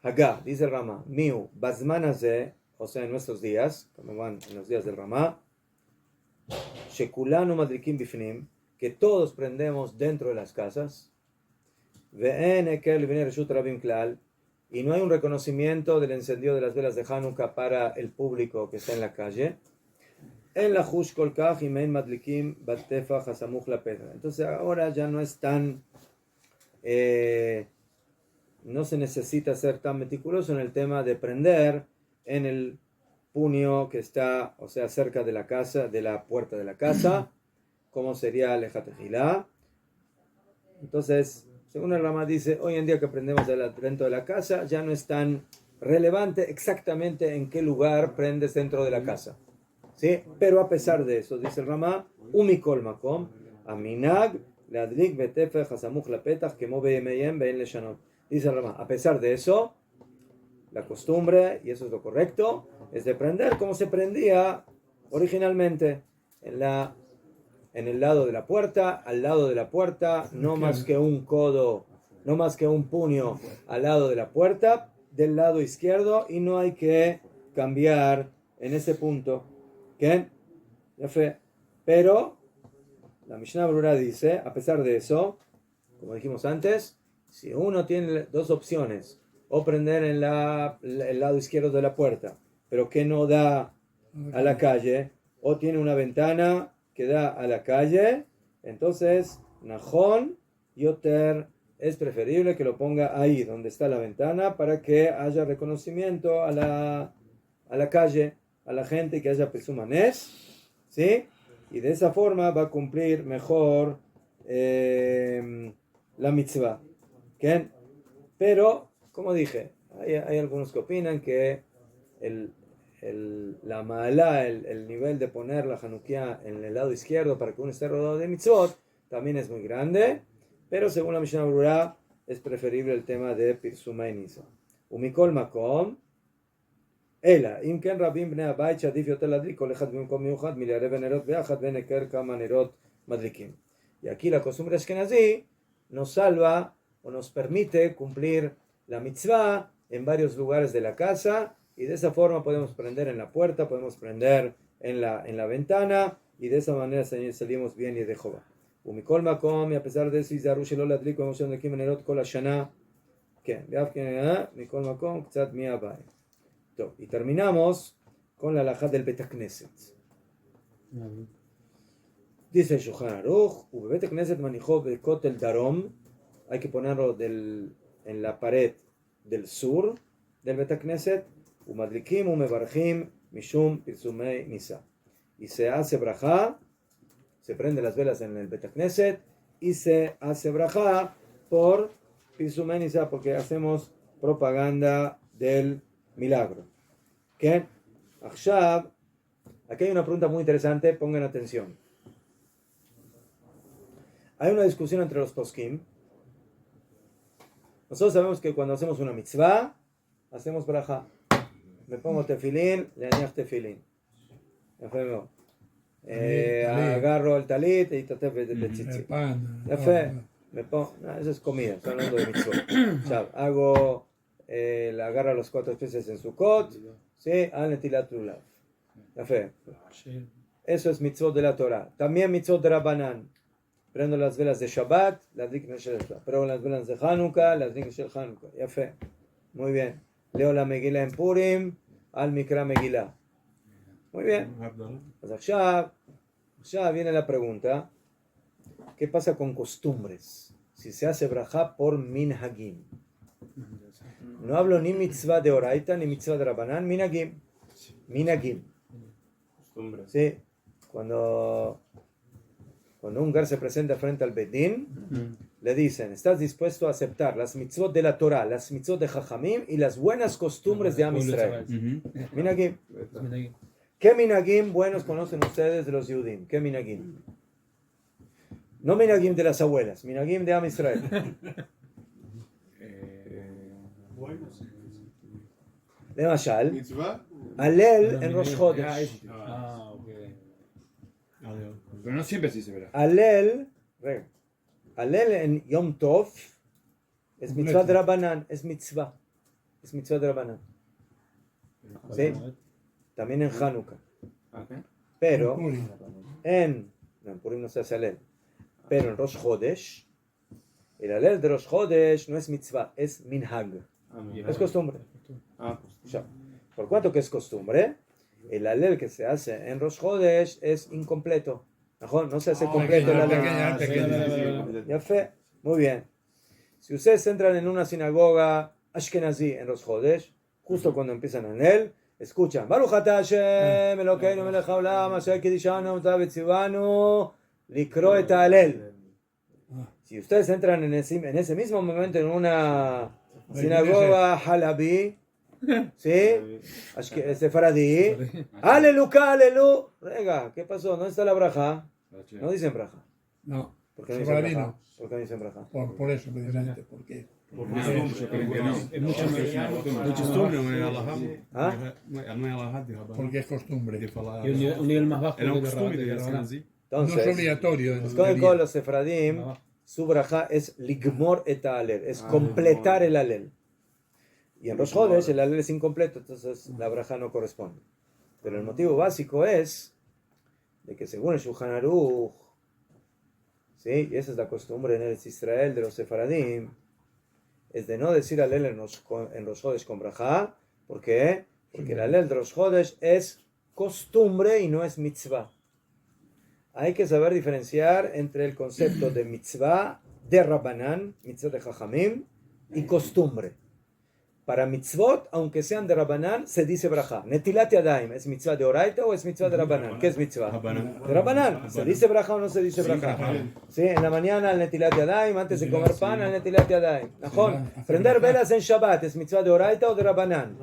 Acá, dice el Ramá, Miu, Bazmanaze, o sea, en nuestros días, como van en los días del Ramá, Shekulanu Madrikim Bifnim, que todos prendemos dentro de las casas, Ve'en Ekel V'nei Reshut Rabim Klal, y no hay un reconocimiento del encendido de las velas de Hanukkah para el público que está en la calle. En la Hush Kolkach y Mein Madlikim Batefach Hasamuch La Pedra. Entonces ahora ya no es tan, no se necesita ser tan meticuloso en el tema de prender en el puño que está, o sea, cerca de la casa, de la puerta de la casa, como sería Lejatejilá. Entonces, según el Ramá dice, hoy en día que prendemos dentro de la casa, ya no es tan relevante exactamente en qué lugar prendes dentro de la casa. ¿Sí? Pero a pesar de eso, dice el Ramá, Umikol Makom, Aminag, Ladlik Betefech Hasamuch Lapetach, Kemo Beyemeyem Bein Leshanot. Dice el Ramá, a pesar de eso, la costumbre, y eso es lo correcto, es de prender como se prendía originalmente en el lado de la puerta, al lado de la puerta, no más que un codo, no más que un puño al lado de la puerta, del lado izquierdo, y no hay que cambiar en ese punto. ¿Qué? Ya fue. Pero la Mishnah Brura dice, a pesar de eso, como dijimos antes, si uno tiene dos opciones, o prender en el lado izquierdo de la puerta, pero que no da a la calle, o tiene una ventana que da a la calle, entonces Najón Yoter es preferible que lo ponga ahí donde está la ventana para que haya reconocimiento a la calle, a la gente, que haya pesumanés, ¿sí? Y de esa forma va a cumplir mejor la mitzvah. ¿Qué? Pero, como dije, hay algunos que opinan que la ma'alá, el nivel de poner la Hanukkah en el lado izquierdo para que uno esté rodeado de mitzvot, también es muy grande, pero según la Mishnah Brura es preferible el tema de Pirsuma y Nisa. Umikol Makom, Ela, Im Ken Rabim Bnei Abayit Shadif Yoter Ladlik Kol Echad B'Mkom Miuchad Milarev Nerot Be'achad Ve'neker Kama Nerot Madlikim. Y aquí la costumbre ashkenazí nos salva o nos permite cumplir la mitzvah en varios lugares de la casa, y de esa forma podemos prender en la puerta, podemos prender en la ventana, y de esa manera salimos bien y de Jehová. Umikol Makom, y a pesar de eso, Izaru Shelo Ladlik Emotion de Kim Nerot Kol Hashana, que Mikol Makom Ktsat Mi Abay. Y terminamos con la halajá del Bet HaKnesset. Dice el Shulchan Aruch, Bet HaKnesset Manichov Bekotel Darom, hay que ponerlo en la pared del sur del Bet HaKnesset, Umadlikim Umebarjim Mishum Pirsumei Nisa. Y se hace brajá, se prende las velas en el Bet HaKnesset, y se hace brajá por Pirsumei Nisa, porque hacemos propaganda del milagro. ¿Qué? Akshav, aquí hay una pregunta muy interesante, pongan atención. Hay una discusión entre los poskim. Nosotros sabemos que cuando hacemos una mitzvah, hacemos braja. Me pongo tefilín, le añado tefilín. Agarro el talit y tatef de tzitzit. Me pongo, no, eso es comida, estoy hablando de mitzvah. Hago, agarra las 4 especies en Sukkot, ¿sí? Eso es mitzvot de la Torah. También mitzvot de Rabbanan. Prendo las velas de Shabbat, las dignas de Shabbat. Pero las velas de Hanukkah, las dignas de Hanukkah. Ya fe. Muy bien. Leo la Megillah en Purim, al Mikra Megillah. Muy bien. Pues ya viene la pregunta. ¿Qué pasa con costumbres? Si se hace brajá por minhagim. No hablo ni mitzvah de Oraita ni mitzvah de Rabbanan, minhagim. Minhagim. Sí. Cuando un gar se presenta frente al Bedín, le dicen, ¿estás dispuesto a aceptar las mitzvot de la Torah, las mitzvot de Jajamim y las buenas costumbres de Am Israel? Minhagim. ¿Qué minhagim buenos conocen ustedes de los Yudim? ¿Qué minhagim? No minhagim de las abuelas, minhagim de Am Israel. Lemashal, Alel en Rosh Chodesh. Pero no siempre se dice verá. Alel en Yom Tov es mitzvah de Rabbanan, es mitzvah de Rabbanan. ¿Sí? También en Hanukkah. Pero en Purim no se hace Alel. Pero en Rosh Chodesh, el Alel de Rosh Chodesh no es mitzvah, es minhag. Es costumbre. Ya. Por cuanto que es costumbre, el Alel que se hace en Rosh Chodesh es incompleto. No se hace completo el Alel. Ya fe. Muy bien. Si ustedes entran en una sinagoga Ashkenazi en Rosh Chodesh, justo cuando empiezan en él, escuchan Baruch Atah Hashem Elokeinu melech haolam asher kiddushanu v'tzivanu likro et ha'alel. Si ustedes entran en ese mismo momento en una sinagoga halabí, ¿sí? Sefaradí, aleluca, alelu. Rega, ¿qué pasó? ¿Dónde está la braja? No dicen braja. No. ¿Por qué no dicen braja? ¿Por qué no dicen braja? Por eso, precisamente. ¿Por qué? Es mucho costumbre, no es alajá. No es alajá de Rabbanan. Porque es costumbre. Y un nivel más bajo Era un de costumbre de Rabbanan. Ashkenazí. No es obligatorio. Con los sefradim, su braja es ligmor et alel, es completar el alel. Y en Rosh Chodesh el alel es incompleto, entonces la braja no corresponde. Pero el motivo básico es de que según el Shulchan Aruch, ¿sí? Y esa es la costumbre en el Israel de los sefaradim, es de no decir alel en Rosh Chodesh con braja. ¿Por qué? Porque el alel de Rosh Chodesh es costumbre y no es mitzvah. Hay que saber diferenciar entre el concepto de mitzvah de Rabbanan, mitzvah de Jajamim, y costumbre. Para mitzvot, aunque sean de Rabbanan, se dice braja. Netilat yadayim, ¿es mitzvah de Oraita o es mitzvah de Rabbanan? ¿Qué es mitzvah? De Rabbanan. ¿Se dice braja o no se dice braja? Sí, en la mañana al netilat yadayim, antes de comer pan al netilat yadayim. Prender velas en Shabbat, ¿es mitzvah de Oraita o de Rabbanan?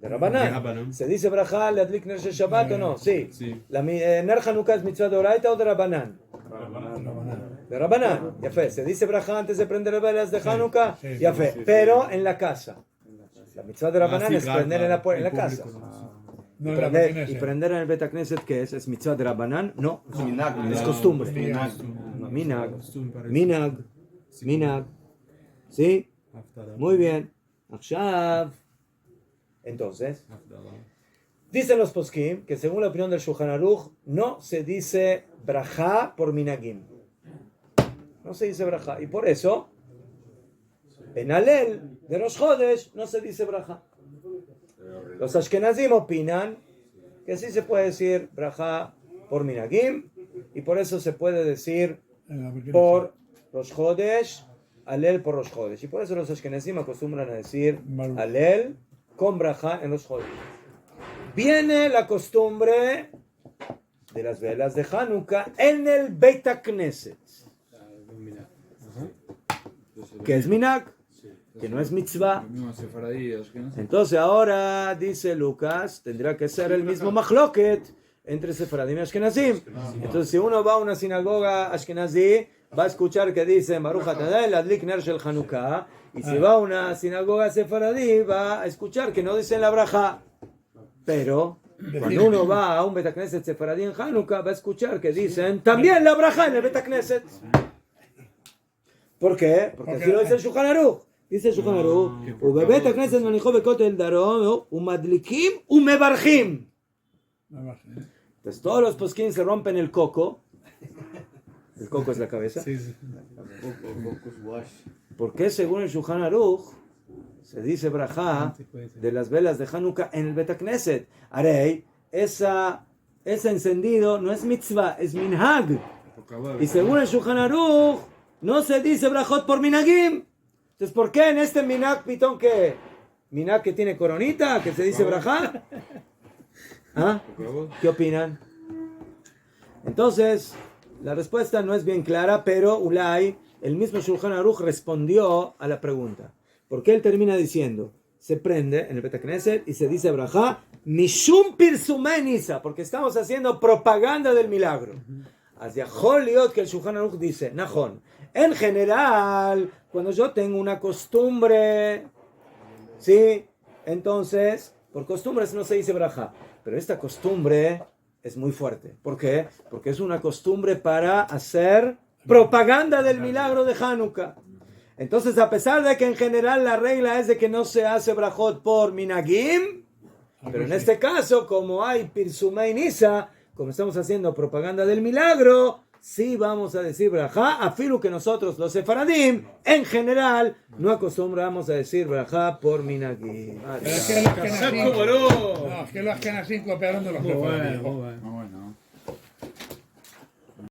De Rabbanan. ¿Se dice braja le adlik ner Shabbat o no? Sí. La ner Hanukkah es mitzvah de Oraita o de Rabbanan? De Rabbanan. Ya fe. ¿Se dice braja antes de prender velas de Hanukkah? Ya fe. Pero en la casa. La mitzvah de Rabbanan es prender en la casa. Y prender en el Bet HaKnesset, ¿qué es? ¿Es mitzvah de Rabbanan? No. Es costumbre. Minag. ¿Sí? Muy bien. Akshav. Entonces, dicen los poskim que según la opinión del Shulchan Aruch no se dice braja por minagim. No se dice braja. Y por eso, en Alel de Rosh Chodesh no se dice braja. Los Ashkenazim opinan que sí se puede decir braja por minagim y por eso se puede decir por Rosh Chodesh, Alel por Rosh Chodesh. Y por eso los Ashkenazim acostumbran a decir Alel con braja en los Chodesh. Viene la costumbre de las velas de Hanukkah en el Beit HaKnesset. Que es minag, que no es mitzvah. Entonces ahora, dice Lucas, tendrá que ser el mismo machloket entre Sefaradim y Ashkenazim. Entonces si uno va a una sinagoga Ashkenazí, va a escuchar que dicen Baruch Atah el adlik ner shel Hanukkah. Y si va a una sinagoga sefaradí, va a escuchar que no dicen la braja. Pero cuando uno va a un Bet HaKnesset sefaradí en Hanukkah, va a escuchar que dicen también la braja en el Bet HaKnesset. ¿Por qué? Porque así lo dice el Shulchan Aruch. Dice el Shulchan Aruch, ובבית הכנסת מניחו בכותל דרום ומדליקים ומברכים. Entonces todos los poskim se rompen el coco. El coco es la cabeza. ¿Por qué según el Shulchan Aruch se dice braja de las velas de Hanukkah en el Bet HaKnesset? Arei, ese encendido no es mitzvah, es minhag. Y según el Shulchan Aruch no se dice brajot por minagim. Entonces, ¿por qué en este minag pitón que minag que tiene coronita, que se dice braja? ¿Ah? ¿Qué opinan? Entonces, la respuesta no es bien clara, pero Ulay, el mismo Shulchan Aruch respondió a la pregunta. ¿Por qué él termina diciendo? Se prende en el Bet HaKnesset y se dice braja, mishum pirsumei nisa, porque estamos haciendo propaganda del milagro. Hacia Joliot que el Shulchan Aruch dice, Najón, en general, cuando yo tengo una costumbre, ¿sí? Entonces, por costumbres no se dice braja, pero esta costumbre es muy fuerte. ¿Por qué? Porque es una costumbre para hacer propaganda del milagro de Hanukkah. Entonces, a pesar de que en general la regla es de que no se hace brajot por minagim, pero en este caso, como hay Pirsumei Nisa, como estamos haciendo propaganda del milagro, sí vamos a decir brajá, afilu que nosotros los sefaradim, en general, no acostumbramos a decir brajá por minagim. Pero es que los Kenazim cooperaron de los